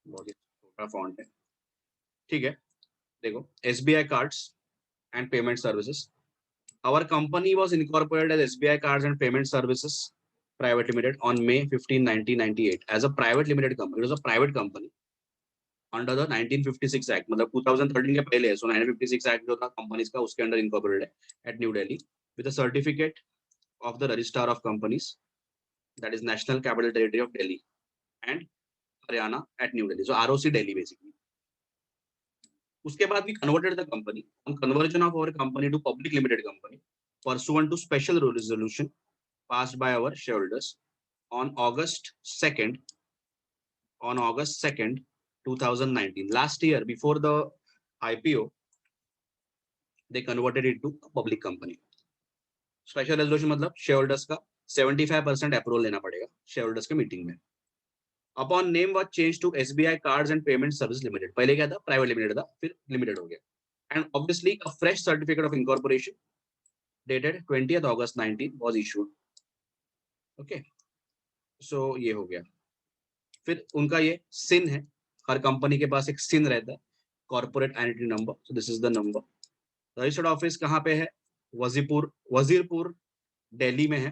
बहुत ही छोटा फॉन्ट है, ठीक है। देखो, SBI cards and payment services, our company was incorporated as SBI Cards and Payment Services Private Limited on May 15, 1998 as a private limited company. It was a private company under the 1956 Act, मतलब 2013 के पहले है। So 1956 Act जो था कंपनीज का, उसके अंडर incorporated है at New Delhi with a certificate of the Registrar of Companies, that is National Capital Territory of Delhi and Haryana at New Delhi. So ROC Delhi basically. उसके बाद we converted the company on conversion of our company to public limited company pursuant to special resolution passed by our shareholders on August 2nd, 2019. Last year, before the IPO, they converted it to a public company. Special resolution मतलब शेयर होल्डर्स का 75% अप्रूवल लेना पड़ेगा शेयर होल्डर्स के मीटिंग में. Upon name was change to SBI cards and payment service limited. पहले क्या था, प्राइवेट लिमिटेड था, फिर लिमिटेड हो गया. And obviously a fresh certificate of incorporation dated 20th August 19 was issued. Okay, so ये हो गया. फिर उनका ये सिन है, हर कंपनी के पास एक सिन रहता है, corporate identity number. So this is the number. Registered office कहाँ पे है, वजीरपुर दिल्ली में है.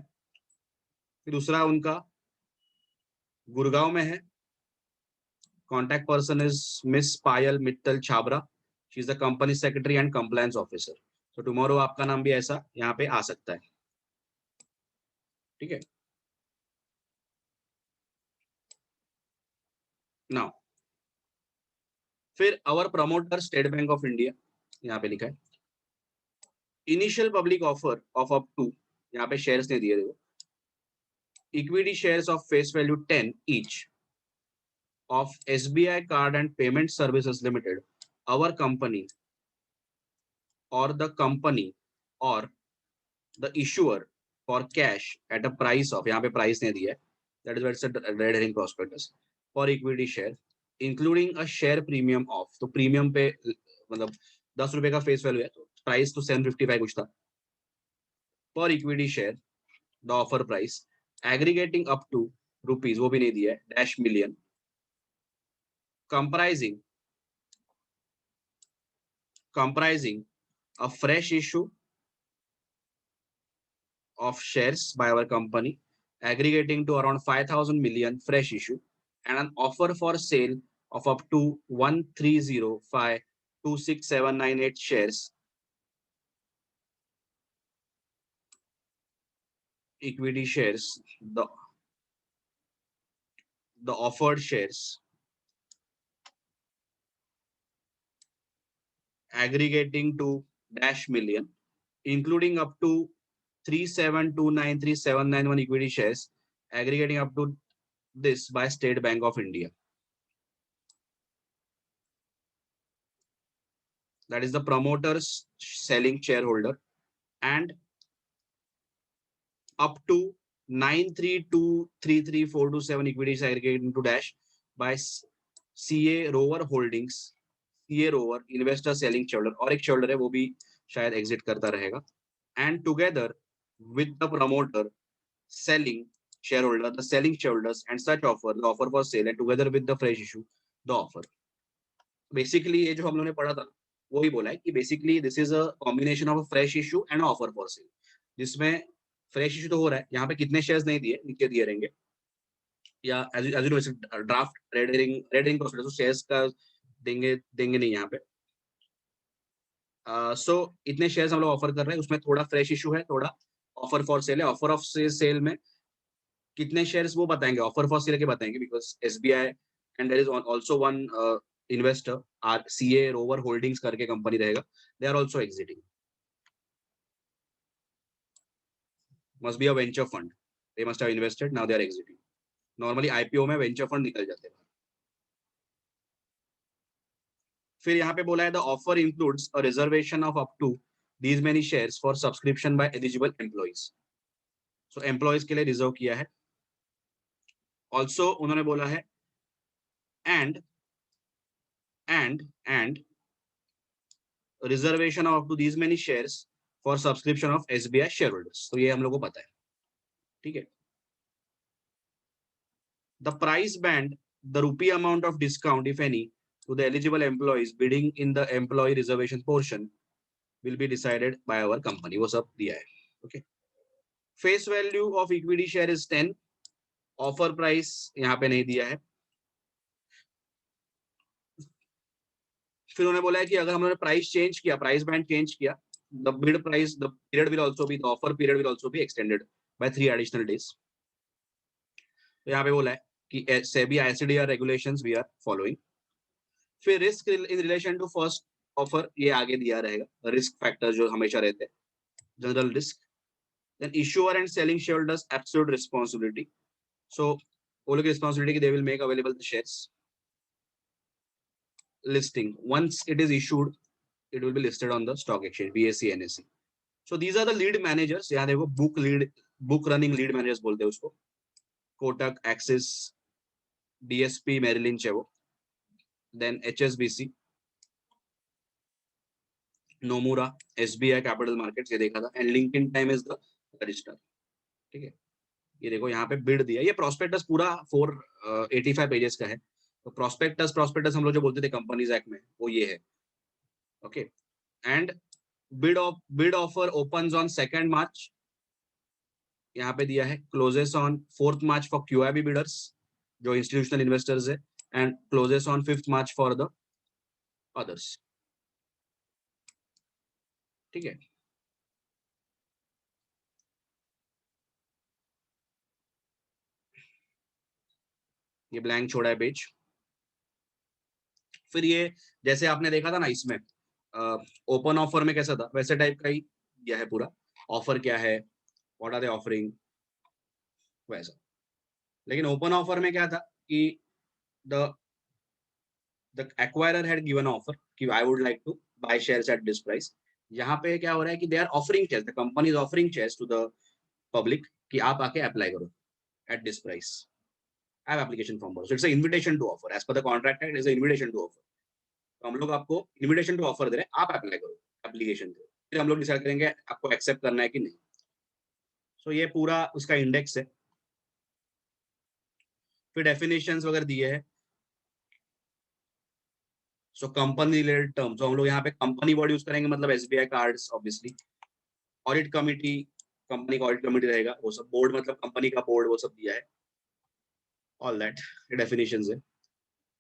फिर दूसरा उनका गुड़गांव में है. Contact person is miss Payal Mittal Chhabra. She is the company secretary and compliance officer. So tomorrow आपका नाम भी ऐसा यहाँ पे आ सकता है. ठीक है. नाउ फिर our promoter State Bank of India, यहाँ पे लिखा है initial public offer of up to, यहाँ पे शेयर्स ने दिए देखो, equity shares of face value 10 each of SBI Card and Payment Services Limited, our company or the company or the issuer for cash at a price of, यहाँ पे प्राइस ने दिया है, that is why it's a red herring prospectus, for equity share including a share premium of, तो प्रीमियम पे मतलब 10 रुपए का फेस वैल्यू है, तो प्राइस तो 755 कुछ था. पर equity share the offer price aggregating up to rupees, वो भी नहीं दिया है, dash million, comprising a fresh issue of shares by our company aggregating to around 5,000 million fresh issue and an offer for sale of up to 130526798 shares equity shares, the offered shares aggregating to dash million, including up to 37293,791 equity shares aggregating up to this by State Bank of India. That is the promoter's selling shareholder, and up to 93233,427 equities aggregated into dash by CA Rover Holdings, CA Rover investor selling shareholder, और एक shareholder है वो भी शायद exit करता रहेगा, and together with the promoter selling shareholder, the selling shareholders and such offer, the offer for sale, and together with the fresh issue, the offer. Basically ये जो हम लोगों ने पढ़ा था वही बोला है कि basically this is a combination of fresh issue and offer for cell, जिसमें फ्रेश इशू तो हो रहा है, यहाँ पे कितने शेयर्स नहीं दिए, नीचे दिए रहेंगे, या as you know draft red herring prospectus, तो शेयर्स का देंगे नहीं यहाँ पे. सो इतने शेयर्स हम लोग ऑफर कर रहे हैं, उसमें थोड़ा फ्रेश इशू है, थोड़ा ऑफर फॉर सेल है. ऑफर ऑफ सेल में कितने शेयर्स वो बताएंगे, ऑफर फॉर सेल के बताएंगे, because SBI and there is also one investor are CA rover holdings करके कंपनी रहेगा, they are also exiting. Must be a venture fund, they must have invested, now they are exiting. Normally IPO में वेंचर फंड निकल जाते हैं. फिर यहाँ पे बोला है the offer includes a reservation of up to these many shares for subscription by eligible employees. So employees के लिए रिजर्व किया है. ऑल्सो उन्होंने बोला है and reservation of to these many shares for subscription of SBI share holders. तो ये हम लोग को पता है. ठीक है. The price band, the rupee amount of discount if any to the eligible employees bidding in the employee reservation portion will be decided by our company. वो सब दिया है. Okay. Face value of equity share is 10. Offer price यहाँ पे नहीं दिया है. फिर उन्होंने बोला है कि अगर हमने प्राइस चेंज किया, प्राइस बैंड चेंज किया, the bid price, the period will also be, the offer period will also be extended by 3 additional days. तो यहाँ पे बोला है कि SEBI ICDR regulations we are following. फिर risk in relation to first offer, ये आगे दिया रहेगा, रिस्क फैक्टर जो हमेशा रहते हैं, general risk. Then issuer and selling shareholders absolute responsibility. So वो लोग रिस्पांसिबिलिटी की they will make available the shares. Listing, once it is issued it will be listed on the stock exchange BSE NSE. So these are the lead managers. यहाँ देखो बुक रनिंग लीड मैनेजर्स बोलते हैं उसको. Kotak, Axis, DSP, Merrill Lynch है वो. Then HSBC, Nomura, SBI capital markets, ये देखा था. And LinkedIn time is the register. ठीक है, ये देखो यहाँ पे बिड दिया. ये प्रोस्पेक्टस पूरा 485 पेजेस का है. तो प्रोस्पेक्टस हम लोग जो बोलते थे कंपनीज एक्ट में, वो ये है. Okay. And bid offer opens on 2 March. यहाँ पे दिया है closes on 4 March for QIB bidders, जो इंस्टीट्यूशनल इन्वेस्टर्स है, and closes on 5 March for the others. ठीक है. ये ब्लैंक छोड़ा है पेज. फिर ये जैसे आपने देखा था ना, इसमें ओपन ऑफर में कैसा था, वैसे टाइप का ही दिया है पूरा. ऑफर क्या है, व्हाट आर दे ऑफरिंग, वैसा. लेकिन ओपन ऑफर में क्या था कि the acquirer had given offer कि I would like to buy shares at this price. यहाँ पे क्या हो रहा है कि they are offering shares, the company is offering shares to the public कि आप आके अप्लाई करो at this price. I have application form भरो. So it's an invitation to offer. As per the contract act, it's an invitation to offer. तो हम लोग आपको इन्विटेशन टू ऑफर दे रहे हैं, आप अप्लाई करो, एप्लीकेशन करो. फिर हम लोग डिसाइड करेंगे आपको एक्सेप्ट करना है कि नहीं. सो ये पूरा उसका इंडेक्स है. फिर डेफिनेशंस वगैरह दिए हैं. सो कंपनी रिलेटेड टर्म, तो हम लोग यहाँ पे कंपनी वर्ड यूज करेंगे, मतलब SBI cards obviously. Audit committee, company का ऑडिट कमिटी रहेगा वो सब. बोर्ड मतलब कंपनी का बोर्ड, वो सब दिया है. ऑल दैट डेफिनेशंस है.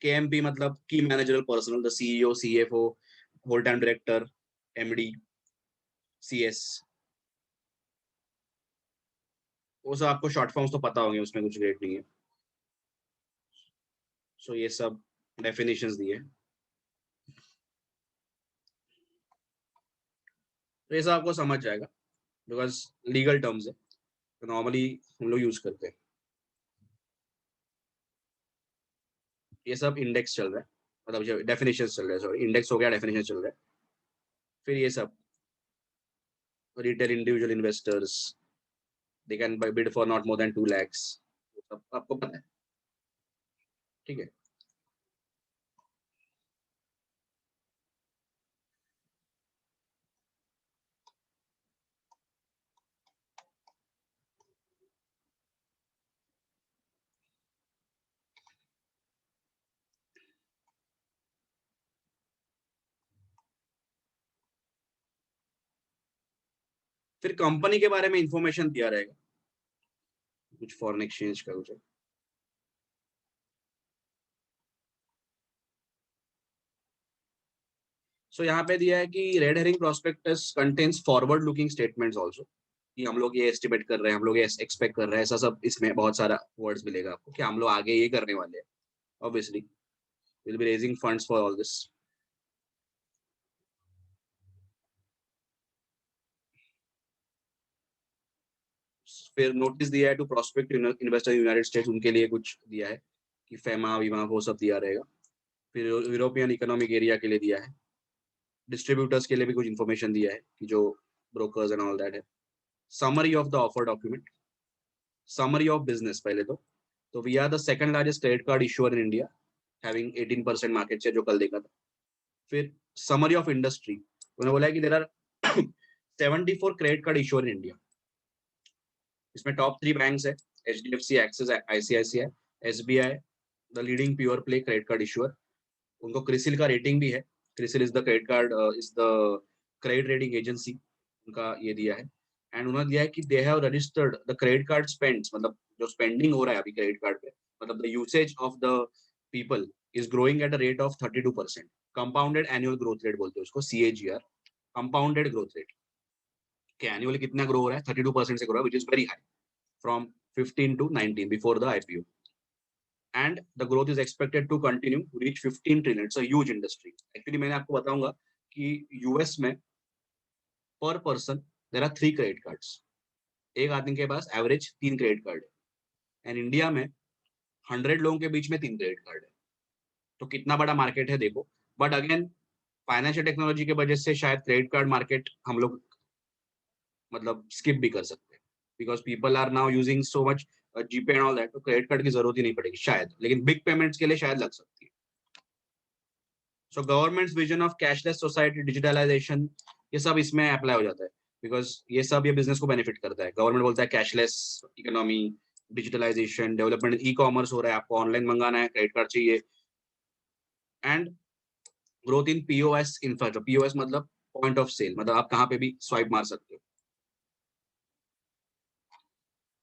केएमपी मतलब key managerial personnel, the CEO, CFO, whole time director, MD, CS, वो सब आपको शॉर्ट फॉर्म्स तो पता होंगे, उसमें कुछ ग्रेट नहीं है. सो ये सब डेफिनेशंस दिए. तो ये सब आपको समझ जाएगा बिकॉज लीगल टर्म्स है, तो नॉर्मली हम लोग यूज करते हैं. ये सब इंडेक्स चल रहा है, मतलब डेफिनेशन चल रहा है. सॉरी, इंडेक्स हो गया, डेफिनेशन चल रहा है. फिर ये सब retail individual investors, they can bid for not more than 2 lakhs, सब आपको पता है. ठीक है. फिर कंपनी के बारे में इंफॉर्मेशन दिया रहेगा, कुछ फॉरेन एक्सचेंज का कुछ. सो यहाँ पे दिया है कि red herring prospectus contains forward looking statements also, कि हम लोग ये एस्टिमेट कर रहे हैं, हम लोग ये एक्सपेक्ट कर रहे हैं, ऐसा सब इसमें बहुत सारा वर्ड्स मिलेगा आपको कि हम लोग आगे ये करने वाले हैं. Obviously will be raising funds for all this. फिर नोटिस दिया है to prospect investor United States, उनके लिए कुछ दिया है कि फेमा वीमा वो सब दिया रहेगा. फिर यूरोपियन इकोनॉमिक एरिया के लिए दिया है. डिस्ट्रीब्यूटर्स के लिए भी कुछ इन्फॉर्मेशन दिया है कि जो ब्रोकर्स एंड ऑल दैट है. Summary of the offer document, summary of business पहले तो we are the second largest credit card issuer in India, having 18% market share, जो कल देखा था. फिर समरी ऑफ इंडस्ट्री, उन्होंने बोला है कि there are 74 credit card issuer in India. इसमें टॉप 3 बैंक्स है, HDFC, Axis, ICICI, SBI the leading pure play credit card issuer. उनको क्रिसिल का रेटिंग भी है. CRISIL is the credit card is the credit rating agency, उनका ये दिया है. एंड उन्होंने दिया है कि they have registered the credit card spends, मतलब जो स्पेंडिंग हो रहा है अभी क्रेडिट कार्ड पे, मतलब the usage of the people is growing at a rate of 32%. Compounded annual growth rate बोलते हैं उसको, सीएजीआर, कंपाउंडेड ग्रोथ रेट. कि एनुअली कितना ग्रो हो रहा है, 32% से ग्रो है, which is very high from 15 to 19 before the IPO. and the growth is expected to continue to reach 15 trillion. It's a huge industry. Actually मैंने आपको बताऊंगा कि यूएस में पर person there are 3 credit cards. एक आदमी के पास एवरेज 3 क्रेडिट कार्ड है. एंड इंडिया में 100 लोगों के बीच में 3 क्रेडिट कार्ड है. तो कितना बड़ा मार्केट है देखो. बट अगेन फाइनेंशियल टेक्नोलॉजी के वजह से शायद क्रेडिट कार्ड मार्केट हम लोग मतलब स्किप भी कर सकते हैं, because people are now using so much GPay and all that, तो क्रेडिट कार्ड की जरूरत ही नहीं पड़ेगी शायद, लेकिन बिग पेमेंट्स के लिए शायद लग सकती है। So government's vision of cashless society, digitalization, ये सब इसमें अप्लाई हो जाता है, बिकॉज ये सब ये बिजनेस को बेनिफिट करता है। गवर्नमेंट बोलता है cashless economy, digitalization, development, e commerce हो रहा है, आपको ऑनलाइन मंगाना है, क्रेडिट कार्ड चाहिए, and growth in POS infrastructure. POS मतलब पॉइंट ऑफ सेल, मतलब आप कहाँ पे भी स्वाइप मार सकते हो।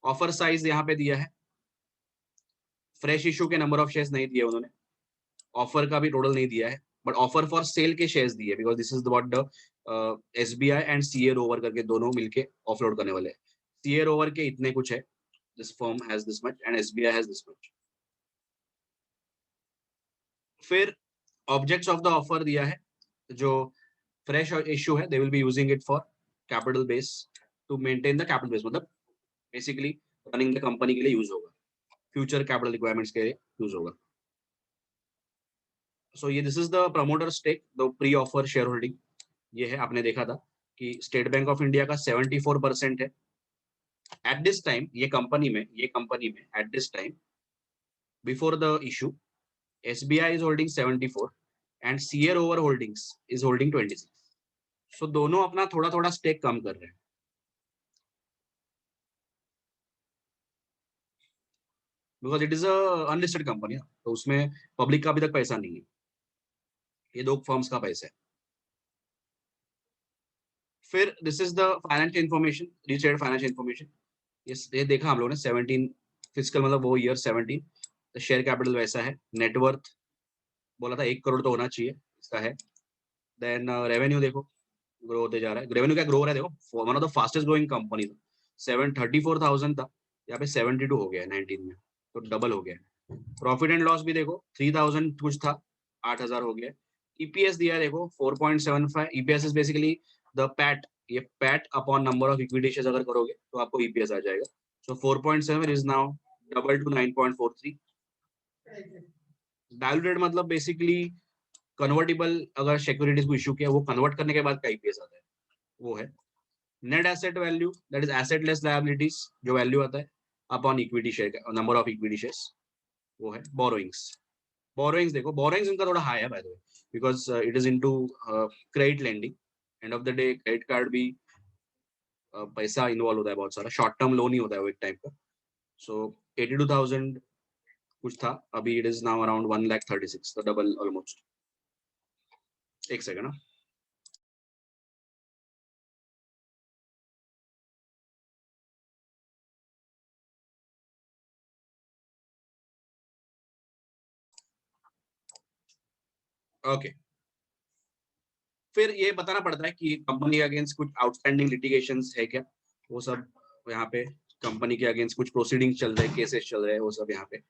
ऑफर साइज यहाँ पे दिया है, फ्रेश इशू के नंबर ऑफ शेयर्स नहीं दिए उन्होंने, ऑफर का भी टोटल नहीं दिया है, बट ऑफर फॉर सेल के शेयर्स दिए, because this is what the SBI and CA over करके दोनों मिलके ऑफलोड करने वाले हैं। सीए ओवर के इतने कुछ है, this firm has this much and SBI has this much. फिर ऑब्जेक्ट्स ऑफ द ऑफर दिया है, जो फ्रेश इशू है, they will be using it for capital base, to maintain the capital base, मतलब बेसिकली रनिंग द कंपनी के लिए यूज होगा, फ्यूचर कैपिटल रिक्वायरमेंट्स के लिए यूज होगा। सो ये this is the promoter stake, the pre offer share holding, ये है, आपने देखा था कि स्टेट बैंक ऑफ इंडिया का 74% है एट दिस टाइम, ये कंपनी में at this time before the issue, SBI is holding 74 and CA Rover holdings is holding 26। सो दोनों अपना थोड़ा थोड़ा स्टेक कम कर रहे हैं, because it is a unlisted company, तो उसमें पब्लिक का अभी तक पैसा नहीं है, ये दो फर्म्स का पैसा है। फिर this is the financial information, restated financial information, ये देखा हम लोगों ने 17 फिजिकल, मतलब वो ईयर 17, तो शेयर कैपिटल वैसा है, नेटवर्थ बोला था 1 करोड़ तो होना चाहिए, इसका है। देन रेवेन्यू देखो ग्रो होते जा रहा है, रेवेन्यू क्या ग्रो हो रहा है, देखो one of the fastest growing company था, 734,000 था, यहाँ पे 72 हो गया है 19 में, तो डबल हो गया है। प्रॉफिट एंड लॉस भी देखो 3000 कुछ था, 8000 हो गया। ईपीएस दिया देखो 4.75, EPS is basically the PAT, ये PAT upon number of equity shares अगर करोगे तो आपको ईपीएस आ जाएगा। सो 4.7 is now double to 9.43। Diluted मतलब बेसिकली कन्वर्टिबल, अगर सिक्योरिटीज को इशू किया, वो कन्वर्ट करने के बाद का ईपीएस आता है, वो है। Net asset value, that is asset less liabilities, जो वैल्यू आता है upon equity share, number of equity shares, वो है। बोरोइंग्स, बोरोइंग्स देखो, बोरोइंग्स इनका थोड़ा हाई है by the way, because it is into credit lending, end of the day credit card भी पैसा इन्वॉल्व होता है बहुत सारा, शॉर्ट टर्म लोन ही होता है वो एक टाइप का। सो 82,000 कुछ था, अभी इट इज नाउ अराउंड 1,36,000, तो डबल ऑलमोस्ट। एक सेकंड ना, ओके। फिर ये बताना पड़ता है कि कंपनी के अगेंस्ट कुछ आउटस्टैंडिंग लिटिगेशंस है क्या, वो सब यहाँ पे कंपनी के अगेंस्ट कुछ प्रोसीडिंग चल रहे हैं, केसेस चल रहे हैं, वो सब यहाँ पे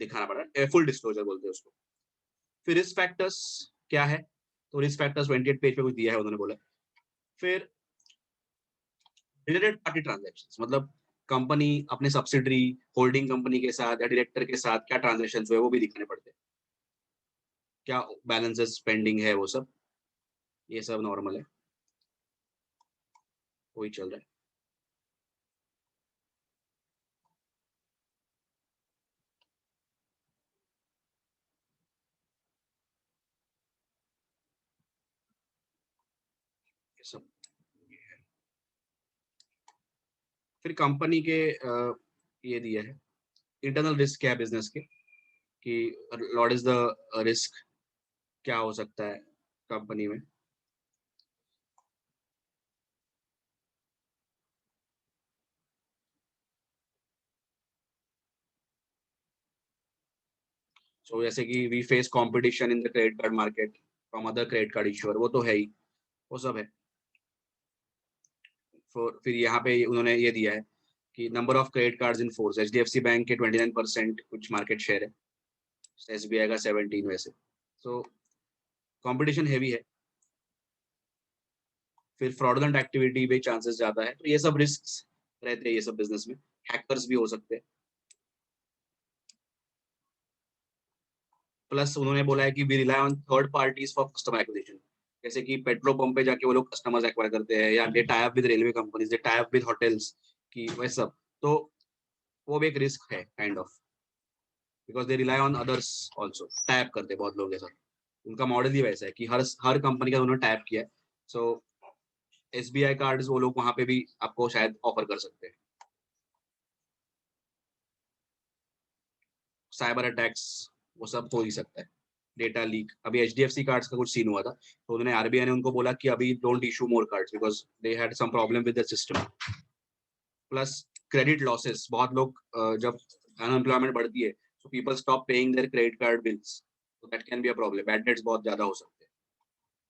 दिखाना पड़ रहा है, फुल डिस्क्लोजर बोलते हैं उसको। फिर रिस्क फैक्टर्स क्या है, तो रिस्क फैक्टर्स 28 पेज पे कुछ दिया है उन्होंने बोला। फिर रिलेटेड पार्टी ट्रांजैक्शंस, मतलब कंपनी अपने सब्सिडरी होल्डिंग कंपनी के साथ या डायरेक्टर के साथ क्या ट्रांजैक्शन हुए वो भी दिखाने पड़ते हैं, क्या बैलेंसेस पेंडिंग है, वो सब, ये सब नॉर्मल है, वही चल रहा है। ये सब फिर कंपनी के ये दिया है इंटरनल रिस्क क्या है बिजनेस के, कि व्हाट इज द रिस्क, क्या हो सकता है कंपनी में। सो जैसे कि we face competition in the credit card market from other credit card issuer, वो तो है ही, वो सब है। फिर यहाँ पे उन्होंने ये दिया है कि number of credit cards in force, HDFC bank के 29% कुछ मार्केट शेयर है, एसबीआई का 17 वैसे, तो कंपटीशन हैवी है। फिर फ्रॉडलेंट एक्टिविटी भी चांसेस ज्यादा है, तो ये सब रिस्क रहते हैं ये सब बिजनेस में, हैकर्स भी हो सकते हैं। प्लस उन्होंने बोला है कि we rely on third parties for customer acquisition, जैसे कि पेट्रोल पंप पे जाके वो लोग कस्टमर्स एक्वायर करते हैं, या they tie up with railway companies, they tie up with hotels की वैसे सब, तो वो भी एक रिस्क है kind of, because they rely on others also, tap करते हैं बहुत लोग ऐसा, उनका मॉडल ही वैसा है कि हर कंपनी का उन्होंने टैप किया है। सो एसबीआई कार्ड वो लोग वहां पे भी आपको शायद ऑफर कर सकते हैं। साइबर अटैक्स वो सब हो ही सकता है, डेटा लीक। अभी एचडीएफसी कार्ड्स का कुछ सीन हुआ था, तो उन्होंने आरबीआई ने उनको बोला कि अभी don't issue more cards because they had some problem with the system. Plus credit losses, बहुत लोग जब अनएम्प्लॉयमेंट बढ़ती है तो people stop paying their credit card bills, तो that can be a problem, bad debts बहुत ज्यादा हो सकते हैं,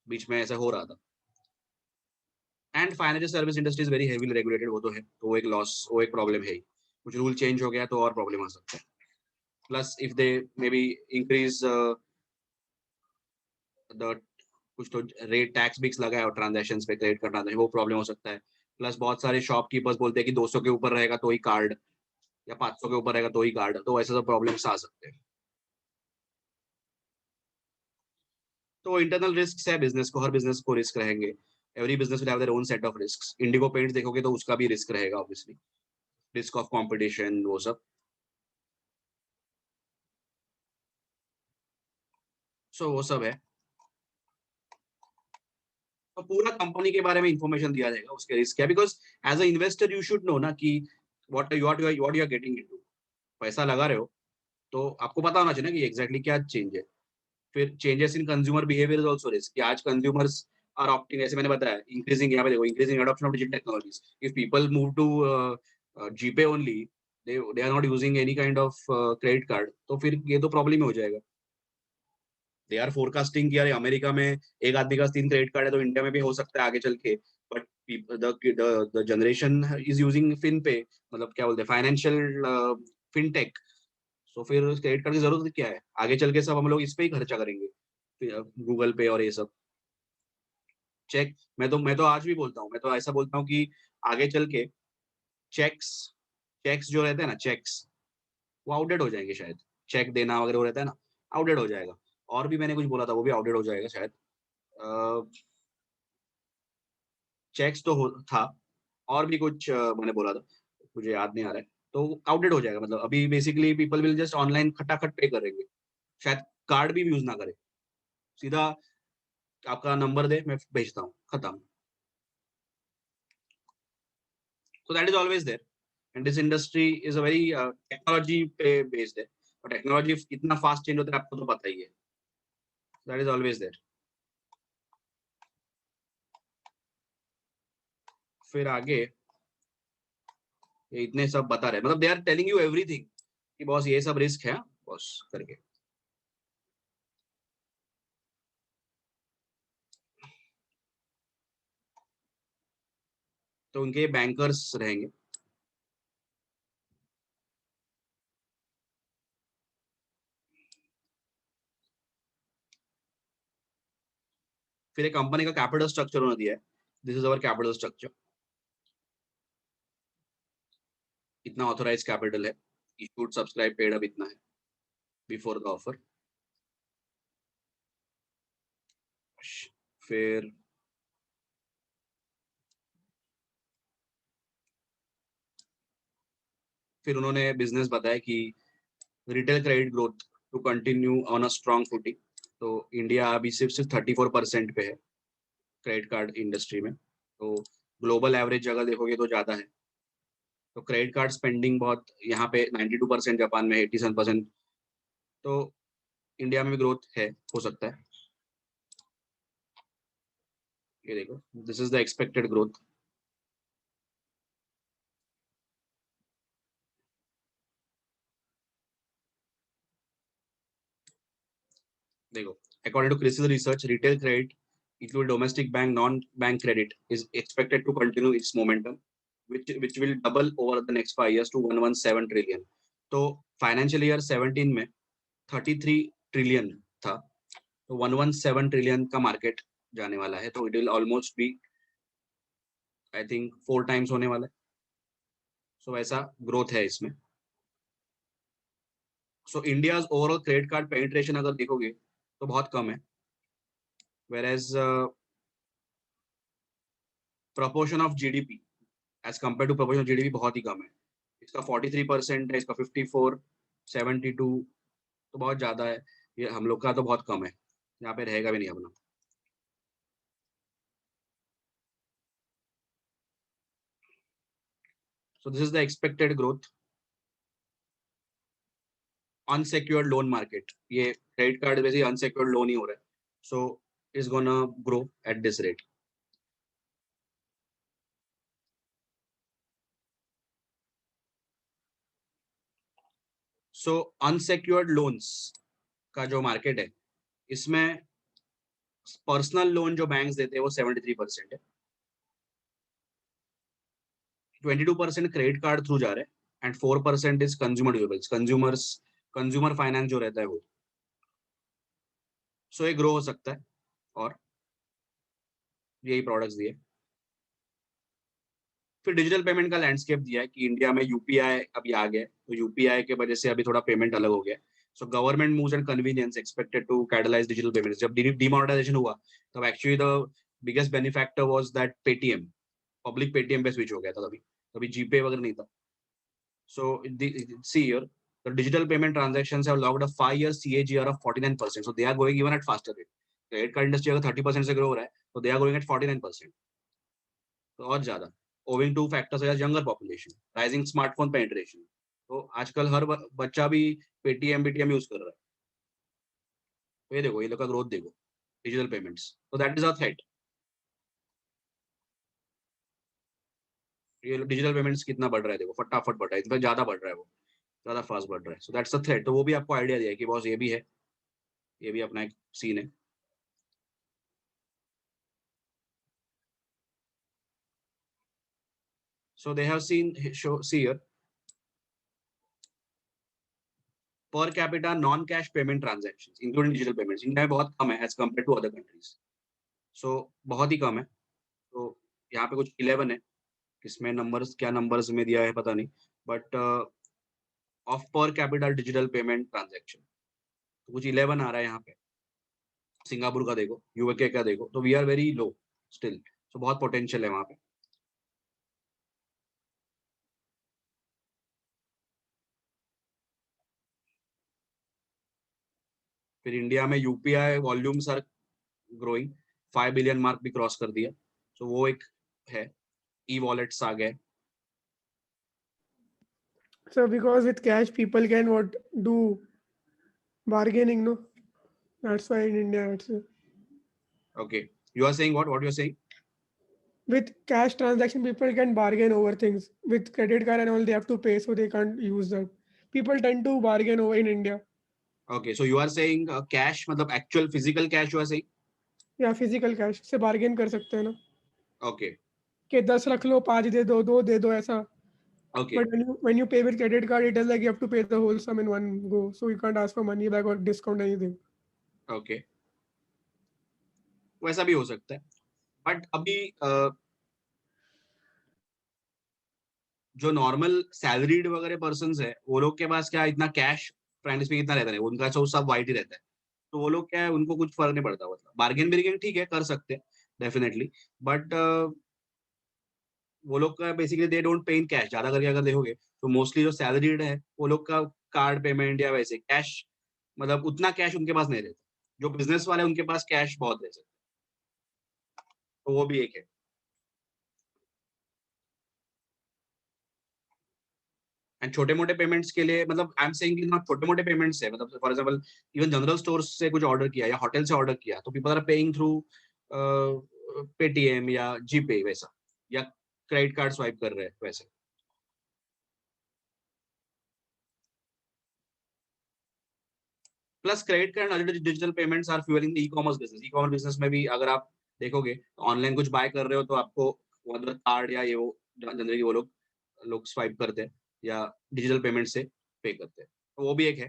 बीच में ऐसा हो रहा था। And financial service industry is very heavily regulated, वो तो है, तो वो एक लॉस, वो एक प्रॉब्लम है ही। कुछ रूल चेंज हो गया तो और प्रॉब्लम आ सकता है। Plus if they may be increase the कुछ तो रेट टैक्स बिक्स लगा है और ट्रांजैक्शंस पे, क्रेडिट का ट्रांजैक्शन, वो प्रॉब्लम हो सकता है। प्लस बहुत सारे शॉपकीपर्स बोलते हैं कि 200 के ऊपर रहेगा तो ही कार्ड, या 500 के ऊपर रहेगा तो ही कार्ड, तो ऐसे सब प्रॉब्लम्स आ सकते हैं। तो इंटरनल रिस्क है बिजनेस को, हर बिजनेस को रिस्क रहेंगे। Every business will have their own set of risks. Indigo paints देखोगे तो उसका भी रिस्क रहेगा ऑब्वियसली, रिस्क ऑफ कंपटीशन वो सब। सो वो सब है, तो पूरा कंपनी के बारे में इंफॉर्मेशन दिया जाएगा, उसके रिस्क क्या, because as a investor you should know ना कि what you are getting into. पैसा लगा रहे हो तो आपको पता होना चाहिए ना कि एग्जैक्टली क्या चेंज है। फिर changes in consumer behaviour is also risk, कि आज कंज्यूमर्स आर ऑप्टिंग, ऐसे मैंने बताया, इंक्रीजिंग, यहाँ पे देखो, increasing adoption of digital technologies. If people move to GPay only, they are not using any kind of credit card, तो फिर ये तो प्रॉब्लम हो जाएगा। दे आर फोरकास्टिंग कि यार अमेरिका में एक आदमी का 3 क्रेडिट कार्ड है, तो इंडिया में भी हो सकता है आगे चल के। But the generation is using fin pay, मतलब क्या बोलते हैं, फाइनेंशियल फिनटेक। सो फिर क्रेडिट कार्ड की जरूरत क्या है, आगे चल के सब हम लोग इस पे ही खर्चा करेंगे, गूगल पे और ये सब। चेक, मैं तो आज भी बोलता हूँ, मैं तो ऐसा बोलता हूँ कि आगे चल के चेक्स चेक्स जो रहते हैं ना, चेक्स वो आउटडेट हो जाएंगे शायद। चेक देना वगैरह वो रहता है ना, आउटडेट हो जाएगा। और भी मैंने कुछ बोला था, वो भी आउटडेट हो जाएगा शायद। चेक्स तो था, और भी कुछ मैंने बोला था, मुझे याद नहीं आ रहा है। तो आउटडेट हो जाएगा, मतलब अभी basically people will just online खटाखट पे करेंगे, शायद कार्ड भी यूज ना करे, सीधा आपका नंबर दे मैं भेजता हूँ, खत्म। So that is always there, and this industry is a very technology पे based है, और टेक्नोलॉजी इतना फास्ट चेंज होता है आपको तो पता ही है। That is always there. फिर आगे ये इतने सब बता रहे, मतलब they are telling you everything कि बॉस ये सब रिस्क है बॉस करके। तो उनके बैंकर्स रहेंगे। फिर एक कंपनी का कैपिटल स्ट्रक्चर उन्होंने दिया है, this is our capital structure, इतना ऑथोराइज कैपिटल है, इशूड सब्सक्राइब पेड अब इतना है बिफोर द ऑफर। फिर उन्होंने बिजनेस बताया कि retail credit growth to continue on a strong footing. तो इंडिया अभी सिर्फ 34% पे है क्रेडिट कार्ड इंडस्ट्री में, तो ग्लोबल एवरेज अगर देखोगे तो ज्यादा है। तो क्रेडिट कार्ड स्पेंडिंग बहुत, यहाँ पे 92%, जापान में 87%, तो इंडिया में भी ग्रोथ है, हो सकता है। ये देखो, this is the expected growth. देखो, according to CRISIL research, retail credit, including domestic bank, non-bank credit, is expected to continue its momentum, which will double over the next 5 years to 117 trillion. तो फाइनेंशियल ईयर 17 में 33 ट्रिलियन था, तो 117 ट्रिलियन का मार्केट जाने वाला है, तो it will almost be, I think, 4 times होने वाला है। सो ऐसा ग्रोथ है इसमें। So India overall credit card penetration अगर देखोगे तो बहुत कम है, whereas proportion of GDP as compared to proportion of GDP बहुत ही कम है. इसका 43% है, इसका 54, 72 तो बहुत ज्यादा है. ये हम लोग का तो बहुत कम है, यहाँ पे रहेगा भी नहीं अपना. So this is the expected growth. Unsecured loan market, ये credit card वैसे unsecured loan ही हो रहा है. So it's gonna grow at this rate. So unsecured loans का जो market है, इसमें पर्सनल लोन जो बैंक्स देते हैं वो 73% है. 22% क्रेडिट कार्ड थ्रू जा रहे हैं and 4% is consumer durables, consumer finance जो रहता है वो. सो ये ग्रो हो सकता है और यही प्रोडक्ट्स दिए. फिर डिजिटल पेमेंट का लैंडस्केप दिया है कि इंडिया में यूपीआई अभी आ गया है, तो यूपीआई के वजह से अभी थोड़ा पेमेंट अलग हो गया. So government moves and convenience expected to catalyse digital payments. जब डिमोनेटाइजेशन हुआ तब actually the biggest benefactor was that Paytm, public Paytm पे स्विच हो गया था. तभी जीपे वगैरह नहीं था. So see here, the digital payment transactions have logged a 5-year CAGR of 49%. So they are going even at faster rate. Credit card industry अगर 30% से grow हो रहा है, तो they are going at 49%. तो और ज़्यादा. Owing to factors such as younger population, rising smartphone penetration. तो आजकल हर बच्चा भी पेटीएम यूज कर रहा है. तो ये देखो, ये लोग का ग्रोथ देखो, डिजिटल पेमेंट्स. तो दैट इज अ थ्रेट. ये डिजिटल पेमेंट्स कितना बढ़ रहा है देखो, फटाफट बढ़ रहा है, इतना ज्यादा बढ़ रहा है, वो ज्यादा फास्ट बढ़ रहा है. So that's a threat. तो वो भी आपको आइडिया दिया है कि बॉस ये भी है, ये भी अपना एक सीन है. So they have seen, see here, per capita non-cash payment transactions, including digital payments, India में बहुत कम है as compared to other countries. So बहुत ही कम है. तो यहाँ पे कुछ 11 है, इसमें नंबर्स क्या नंबर्स में दिया है पता नहीं, बट ऑफ पर कैपिटल डिजिटल पेमेंट ट्रांजैक्शन तो कुछ 11 आ रहा है यहाँ पे. सिंगापुर का देखो, यूके का देखो, तो we are very low still. So बहुत पोटेंशियल है वहां पे. फिर इंडिया में UPI volumes are growing, 5 billion mark भी क्रॉस कर दिया. सो वो एक है. ई वॉलेट्स आ गए. So because with cash people can what do bargaining, no? That's why in India it's Okay, you are saying what you are saying? with cash transaction people can bargain over things. With credit card and all they have to pay, so they can't use that. People tend to bargain over in India. Okay, so you are saying cash मतलब actual physical cash you are saying? या फिजिकल कैश से बार्गेन कर सकते हैं ना. Okay, कि 10 रख लो, 5 दे दो, 2 दे दो, ऐसा. okay, But when you pay with credit card, it is like you have to pay the whole sum in one go. So you can't ask for money back or discount anything. okay. वैसा भी हो सकता है. बट अभी जो नॉर्मल सैलरीड वगैरह पर्सन है, वो लोग के पास क्या इतना कैश फ्रेंड्स में इतना रहता है, उनका सब वाइट ही रहता है. तो वो लोग क्या है, उनको कुछ फर्क नहीं पड़ता. मतलब बार्गेन ठीक है, कर सकते हैं डेफिनेटली. बट वो लोग का basically they don't pay in cash. ज्यादा करके अगर देखोगे तो मोस्टली जो सैलरीड है वो लोग का कार्ड पेमेंट या वैसे कैश, मतलब उतना कैश उनके पास नहीं रहता. जो बिजनेस वाले उनके पास कैश बहुत रहता है. तो वो भी एक है. एंड छोटे मोटे पेमेंट्स के लिए, मतलब आई एम सेइंग कि नॉट छोटे मोटे पेमेंट्स है, मतलब for example even general store से कुछ ऑर्डर किया या होटल से ऑर्डर किया, तो people are paying through Paytm या जीपे वैसा, या क्रेडिट कार्ड स्वाइप कर रहे हैं वैसे. प्लस क्रेडिट कार्ड और digital payments are fuelling the e-commerce business. E-commerce business में भी अगर आप देखोगे ऑनलाइन कुछ बाय कर रहे हो तो आपको कार्ड या ये वो जनरली वो लोग स्वाइप करते हैं या डिजिटल पेमेंट से पे करते हैं. तो वो भी एक है,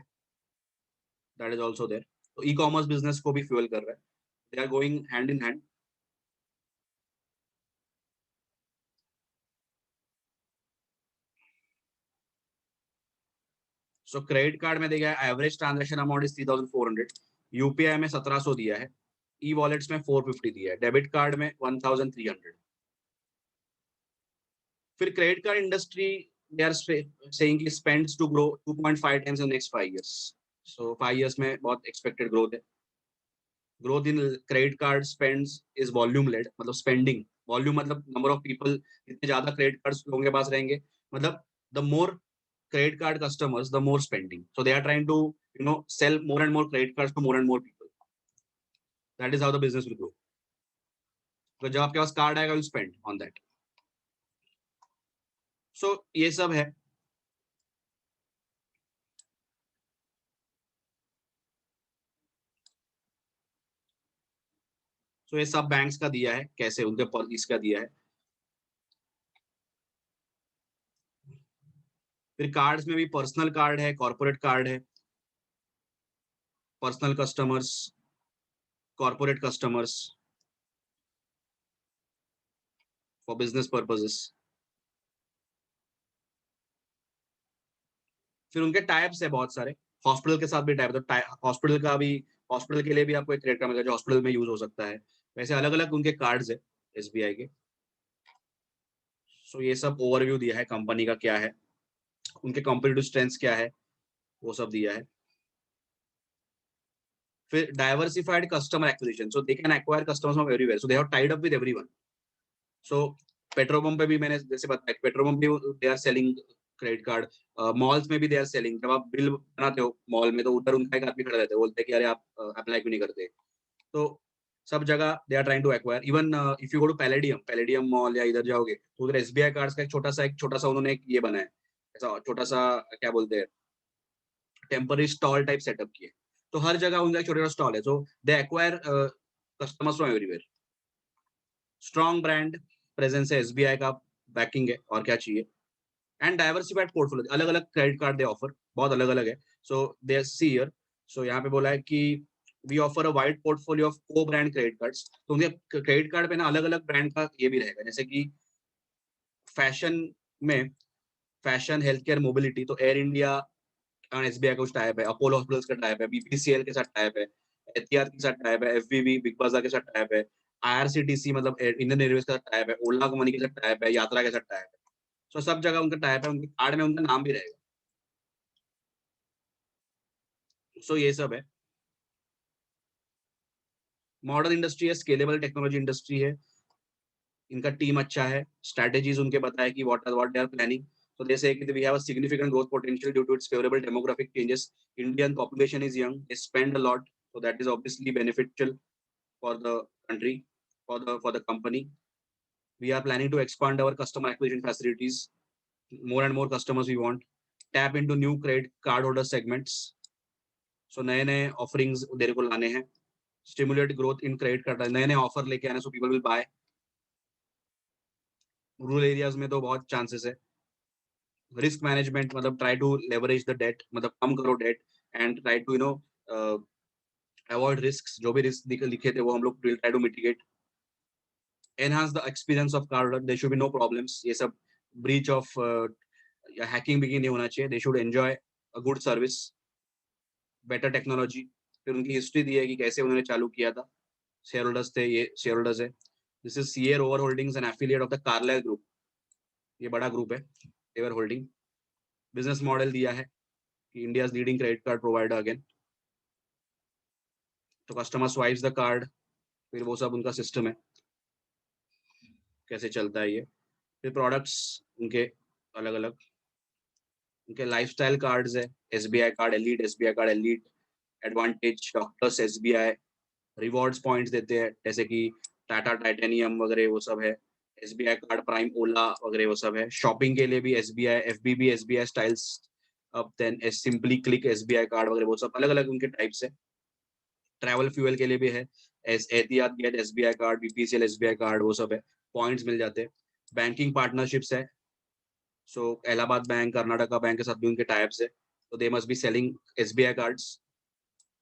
दैट इज ऑल्सो देयर. तो ई कॉमर्स बिजनेस को भी फ्यूल कर रहा है. They are going hand in hand. So credit card में देखा average transaction amount is 3400, UPI में 1700 दिया है, ई वॉलेट्स में 450 दिया है, डेबिट कार्ड में 1300. फिर credit card industry they are saying कि spends to grow 2.5 times in next 5 years. So 5 years में बहुत एक्सपेक्टेड ग्रोथ है. Growth in credit card spends is volume led, मतलब स्पेंडिंग वॉल्यूम मतलब नंबर ऑफ पीपल, जितने ज्यादा क्रेडिट कार्ड्स लोगों के पास रहेंगे, मतलब the more credit card customers, the more spending. So they are trying to, sell more and more credit cards to more and more people. That is how the business will grow. तो जब आपके पास कार्ड आएगा, you spend on that. So ये सब है. So ये सब बैंक्स का दिया है, कैसे उनके पॉलिसीज का दिया है. फिर कार्ड्स में भी पर्सनल कार्ड है, कॉर्पोरेट कार्ड है. Personal customers, corporate customers, for business purposes. फिर उनके टाइप्स है बहुत सारे. हॉस्पिटल के साथ भी टाइप, तो हॉस्पिटल का भी, हॉस्पिटल के लिए भी आपको एक क्रेडिट कार्ड मिलेगा जो हॉस्पिटल में यूज हो सकता है. वैसे अलग अलग उनके कार्ड्स है एसबीआई के. सो ये सब ओवरव्यू दिया है कंपनी का क्या है, उनके कॉम्पिटिटिव स्ट्रेंथ्स क्या है, वो सब दिया है. फिर diversified customer acquisition, so they can acquire customers from everywhere, so they have tied up with everyone. So petrol pump पे भी मैंने जैसे बताया, पेट्रोल पंप भी they are selling credit card. Malls में भी दे आर सेलिंग. जब आप बिल बनाते हो मॉल में, तो उधर उनका एक आदमी खड़ा रहता है, बोलते हैं कि अरे आप अप्लाई क्यों नहीं करते. तो सब जगह they are trying to acquire. Even if you go to Palladium mall या इधर जाओगे, तो उधर एसबीआई कार्ड्स का एक छोटा सा उन्होंने एक ये बनाया है, ऐसा छोटा सा, क्या बोलते हैं, टेम्पररी स्टॉल टाइप सेटअप किए. तो हर जगह उनका छोटा छोटा स्टॉल है. So they acquire customers from everywhere. Strong brand presence है, एसबीआई का बैकिंग है, और क्या चाहिए. एंड डाइवर्सिफाइड पोर्टफोलियो, अलग अलग क्रेडिट कार्ड दे ऑफर, बहुत अलग अलग है. सो दे सी हियर, सो यहाँ पे बोला है कि we offer a wide portfolio of co brand credit cards. तो उनके क्रेडिट कार्ड पे ना अलग अलग ब्रांड का ये भी रहेगा, जैसे कि फैशन में, फैशन, हेल्थ केयर, मोबिलिटी, तो एयर इंडिया एसबीआई का कुछ टाइप है, अपोलो हॉस्पिटल्स का टाइप है, बीपीसीएल के साथ टाइप है, एहतियात के साथ टाइप है, एफवीबी, बिग बाजार के साथ टाइप है, आईआरसीटीसी मतलब इंडियन रेलवे के साथ टाइप है, ओला मनी के साथ टाइप है, यात्रा के साथ टाइप है. सो सब जगह उनका टाइप है, उनके कार्ड में उनका नाम भी रहेगा. सो ये सब है. मॉडर्न इंडस्ट्री है, स्केलेबल टेक्नोलॉजी इंडस्ट्री है. इनका टीम अच्छा है. स्ट्रेटेजीज उनके बताया कि what they are planning. So they say that we have a significant growth potential due to its favorable demographic changes. Indian population is young, they spend a lot, so that is obviously beneficial for the country, for the company. We are planning to expand our customer acquisition facilities. More and more customers we want. Tap into new credit card holder segments. So नए नए offerings तेरे को लाने हैं. Stimulate growth in credit card. नए नए ऑफर लेके आने, so people will buy. Rural areas में तो बहुत चांसेस है. रिस्क मैनेजमेंट मतलब try to leverage the debt, मतलब कम करो debt, and try to avoid risk. जो भी रिस्क लिखे थे वो हम लोग will try to mitigate. Enhance the experience of card holder, there should be no problems. ये सब ब्रीच ऑफ या हैकिंग भी नहीं होना चाहिए. They should enjoy a good service, better technology. फिर उनकी हिस्ट्री दी है कि कैसे उन्होंने चालू किया था. शेयर होल्डर्स थे, ये शेयर होल्डर्स है. This is CA Rover holdings and affiliate of the Carlyle group. ये बड़ा ग्रुप है, एवर होल्डिंग. बिजनेस मॉडल दिया है कि India leading credit card provider again. तो कस्टमर स्वाइप्स द कार्ड, फिर वो सब उनका सिस्टम है, कैसे चलता है ये. फिर प्रोडक्ट्स उनके अलग अलग, उनके लाइफस्टाइल कार्ड्स है. SBI card elite, SBI card elite, advantage, doctors SBI, rewards points देते हैं जैसे कि टाटा टाइटेनियम वगैरह वो सब है. एसबीआई कार्ड प्राइम, ओला वगैरह वो सब है. शॉपिंग के लिए भी एसबीआई, एफबीबी, एसबीआई स्टाइल्स, अब then simply click SBI card वगैरह वो सब अलग अलग उनके टाइप्स है. ट्रैवल फ्यूल के लिए भी है, Etihad guest SBI card, BPCL SBI card, वो सब है. पॉइंट्स मिल जाते हैं. बैंकिंग पार्टनरशिप्स है. So Allahabad bank, Karnataka bank के साथ भी उनके टाइप्स है, तो they must be selling SBI cards.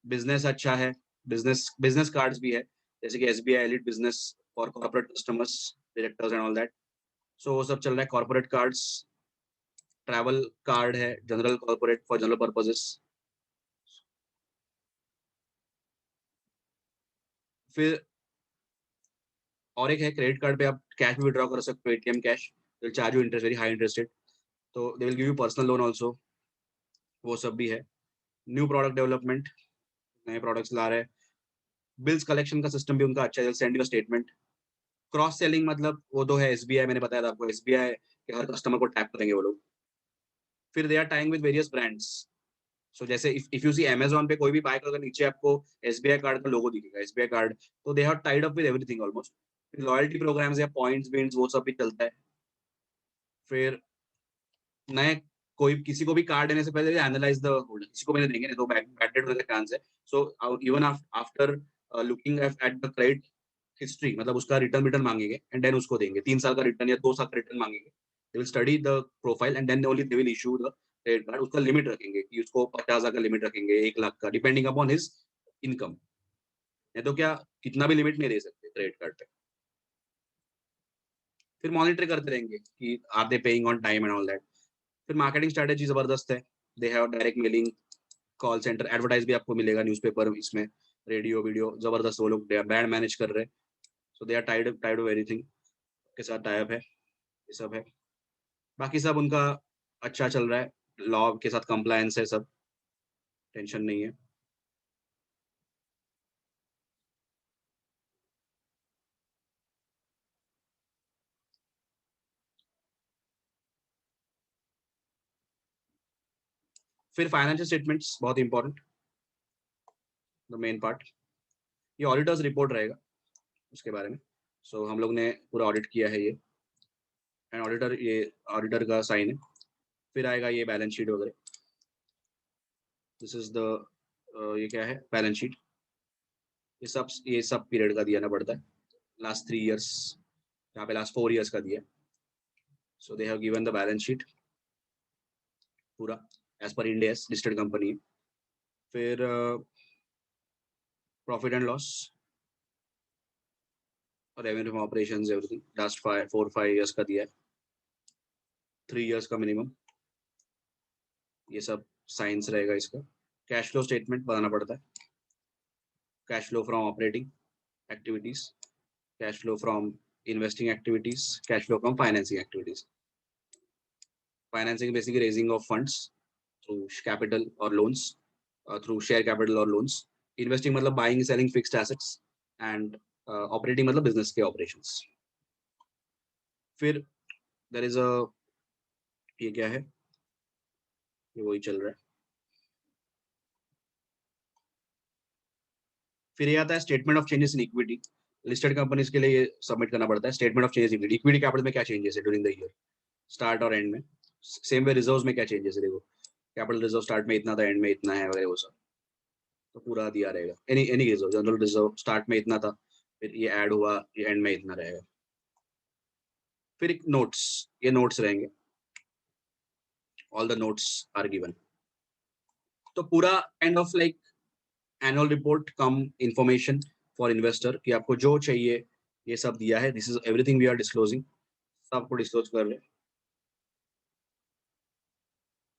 Business अच्छा है, बिजनेस कार्ड्स भी है, जैसे कि SBI elite business for corporate customers, directors and all that. So वो सब चल रहा है. कॉर्पोरेट कार्ड्स, ट्रैवल कार्ड है, general corporate for general purposes. फिर और एक है क्रेडिट कार्ड पे आप कैश भी विड्रॉ कर सकते हो, ATM cash. They'll charge you interest, very high interest rate. तो they will give you personal loan also. वो सब भी है. New product development, नए products ला रहे हैं. Bills collection का system भी उनका अच्छा है. They'll send you a statement. Cross selling मतलब वो तो है SBI, मैंने बताया था आपको, SBI के हर कस्टमर को टैप करेंगे वो लोग. फिर they are tying with various brands. So जैसे if you see Amazon पे कोई भी बाय करोगे नीचे आपको SBI कार्ड का लोगो दिखेगा, SBI कार्ड. तो they have tied up with everything almost. Loyalty programmes या पॉइंट्स बिट्स वो सब भी चलता है. फिर नए कोई किसी को भी कार्ड देने से पहले एनालाइज द होल्डर, किसी को मैंने देंगे नहीं तो बैड डेट होने का चांस है. So even after looking at the credit history, मतलब उसका रिटर्न मांगेंगे एंड देन उसको देंगे. 3 साल का रिटर्न या 2 साल का रिटर्न मांगेंगे. They will study the profile and then only they will issue the credit card. उसका लिमिट रखेंगे कि उसको 50,000 का लिमिट रखेंगे, 1 लाख का, डिपेंडिंग अपॉन हिज इनकम. नहीं तो क्या कितना भी लिमिट नहीं दे सकते क्रेडिट कार्ड पे. फिर मॉनिटर करते रहेंगे कि are they paying on time and all that. फिर मार्केटिंग स्ट्रेटेजी जबरदस्त है. They have direct mailing, call centre, advertise भी आपको मिलेगा न्यूज़पेपर, इसमें रेडियो वीडियो जबरदस्त. वो लोग ब्रांड मैनेज कर रहे हैं. So they are tied of everything के साथ टाई अप है. ये सब है. बाकी सब उनका अच्छा चल रहा है. लॉ के साथ कंप्लायंस है, सब टेंशन नहीं है. फिर फाइनेंशियल स्टेटमेंट्स बहुत इंपॉर्टेंट, द मेन पार्ट. ये ऑडिटर्स रिपोर्ट रहेगा उसके बारे में. सो हम लोग ने पूरा ऑडिट किया है ये, एंड ऑडिटर का साइन है. फिर आएगा ये बैलेंस शीट वगैरह. दिस इज द ये क्या है, बैलेंस शीट. ये सब पीरियड का दिया पड़ता है. लास्ट 3 years, यहाँ पे लास्ट 4 years का दिया. So they have given the balance sheet पूरा as per Ind AS listed company. फिर profit and loss, revenue from operations, everything last 4-5 years का दिया है. 3 years का मिनिमम. ये सब साइंस रहेगा इसका. कैश फ्लो स्टेटमेंट बताना पड़ता है. Cash flow from operating activities, cash flow from investing activities, cash flow from financing activities. Financing basically raising of funds through capital or loans, through share capital or loans. Investing मतलब buying selling fixed assets, and operating मतलब business के operations. फिर there is a, ये क्या है, ये वही चल रहा है. फिर ये आता है statement of changes in equity. Listed companies के लिए ये सबमिट करना पड़ता है. Statement of changes in equity capital में क्या चेंजेस है ड्यूरिंग द ईयर, स्टार्ट और एंड में. सेम वे रिजर्व्स में क्या चेंजेस है, देखो कैपिटल रिजर्व स्टार्ट में इतना था, एंड में इतना है वगैरह, वो सब तो पूरा दिया रहेगा. Any reserve, general reserve start में इतना था, फिर ये ऐड हुआ, ये एंड में इतना रहेगा. फिर एक नोट्स, ये नोट्स रहेंगे. All the notes are given. तो पूरा kind of like annual report cum information for investor कि आपको जो चाहिए ये सब दिया है. This is everything we are disclosing, सबको डिस्क्लोज कर रहे हैं.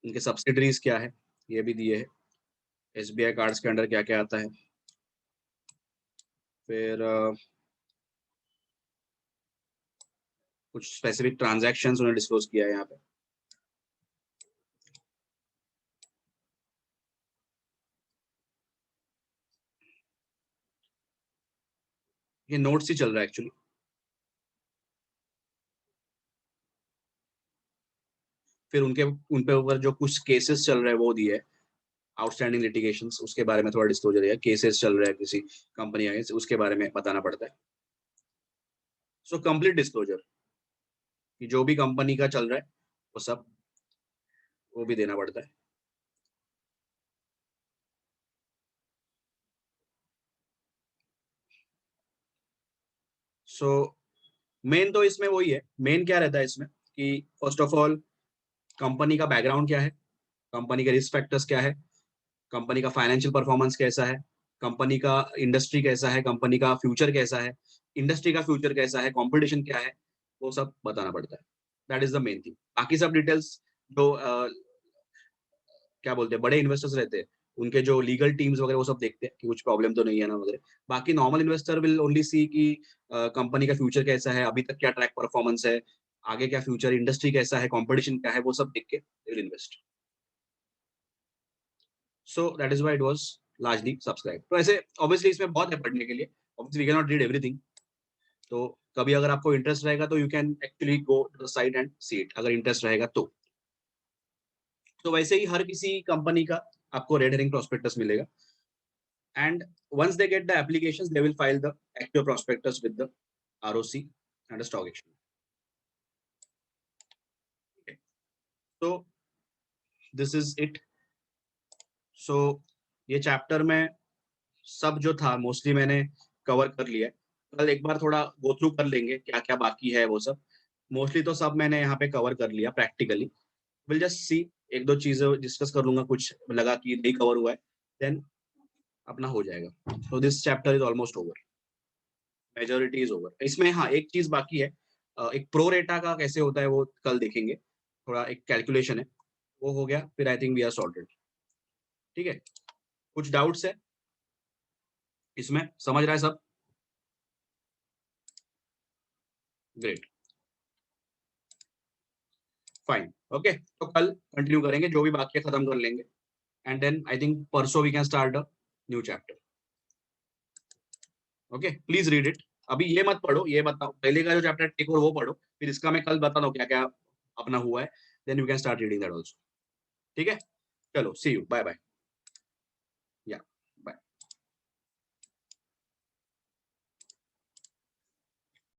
इनके सब्सिडरीज क्या है ये भी दिए है. SBI कार्ड्स के अंडर क्या क्या आता है. फिर कुछ स्पेसिफिक ट्रांजैक्शंस उन्होंने डिस्क्लोज किया है यहाँ पे. ये नोट्स ही चल रहा है एक्चुअली. फिर उन पे ऊपर जो कुछ केसेस चल रहे हैं वो दिए है. आउटस्टैंडिंग लिटिगेशंस, उसके बारे में थोड़ा डिस्क्लोजर है. केसेस चल रहा है किसी कंपनी अगेंस्ट, उसके बारे में बताना पड़ता है. सो कंप्लीट डिस्क्लोजर कि जो भी कंपनी का चल रहा है वो सब, वो भी देना पड़ता है. सो मेन तो इसमें वही है. मेन क्या रहता है इसमें कि फर्स्ट ऑफ ऑल कंपनी का बैकग्राउंड क्या है, कंपनी के रिस्क फैक्टर्स क्या है, कंपनी का फाइनेंशियल परफॉर्मेंस कैसा है, कंपनी का इंडस्ट्री कैसा है, कंपनी का फ्यूचर कैसा है, इंडस्ट्री का फ्यूचर कैसा है, कंपटीशन क्या है, वो सब बताना पड़ता है. That is the main thing. बाकी सब डिटेल्स जो क्या बोलते हैं बड़े इन्वेस्टर्स रहते हैं, उनके जो लीगल टीम्स वगैरह वो सब देखते हैं कि कुछ प्रॉब्लम तो नहीं है ना वगैरह. बाकी नॉर्मल इन्वेस्टर विल ओनली सी कि कंपनी का फ्यूचर कैसा है, अभी तक क्या ट्रैक परफॉर्मेंस है, आगे क्या फ्यूचर इंडस्ट्री कैसा है, कंपटीशन क्या है, वो सब देख के they will invest. So that is why it was largely subscribe. तो ऐसे ऑब्वियसली इसमें बहुत है पढ़ने के लिए, obviously we can not read everything. तो कभी अगर आपको इंटरेस्ट रहेगा तो you can actually go to the site and see it, अगर इंटरेस्ट रहेगा तो. तो वैसे ही हर किसी कंपनी का आपको रेड हेरिंग प्रोस्पेक्टस मिलेगा. And once they get the applications, they will file the active prospectus with the ROC and the stock exchange. Okay. So this is it. So ये चैप्टर में सब जो था मोस्टली मैंने कवर कर लिया है. कल एक बार थोड़ा गो थ्रू कर लेंगे क्या क्या बाकी है वो सब. मोस्टली तो सब मैंने यहाँ पे कवर कर लिया प्रैक्टिकली. विल जस्ट सी, एक दो चीजें डिस्कस कर लूंगा, कुछ लगा कि नहीं कवर हुआ है, देन अपना हो जाएगा. So this chapter is almost over, majority is over. इसमें हाँ एक चीज बाकी है, एक प्रो रेटा का कैसे होता है वो कल देखेंगे. थोड़ा एक कैलकुलेशन है, वो हो गया फिर I think we are sorted. ठीक है, कुछ डाउट्स है इसमें, समझ रहा है सब? Great, fine, okay. तो कल कंटिन्यू करेंगे, जो भी बाकी है खत्म कर लेंगे. एंड देन आई थिंक परसों we can start a new chapter. Okay, please read it. अभी ये मत पढ़ो, ये बताओ पहले का जो चैप्टर टेक और वो पढ़ो, फिर इसका मैं कल बता दूं क्या क्या अपना हुआ है, then you can start reading that also. ठीक है, चलो सी यू, बाय बाय.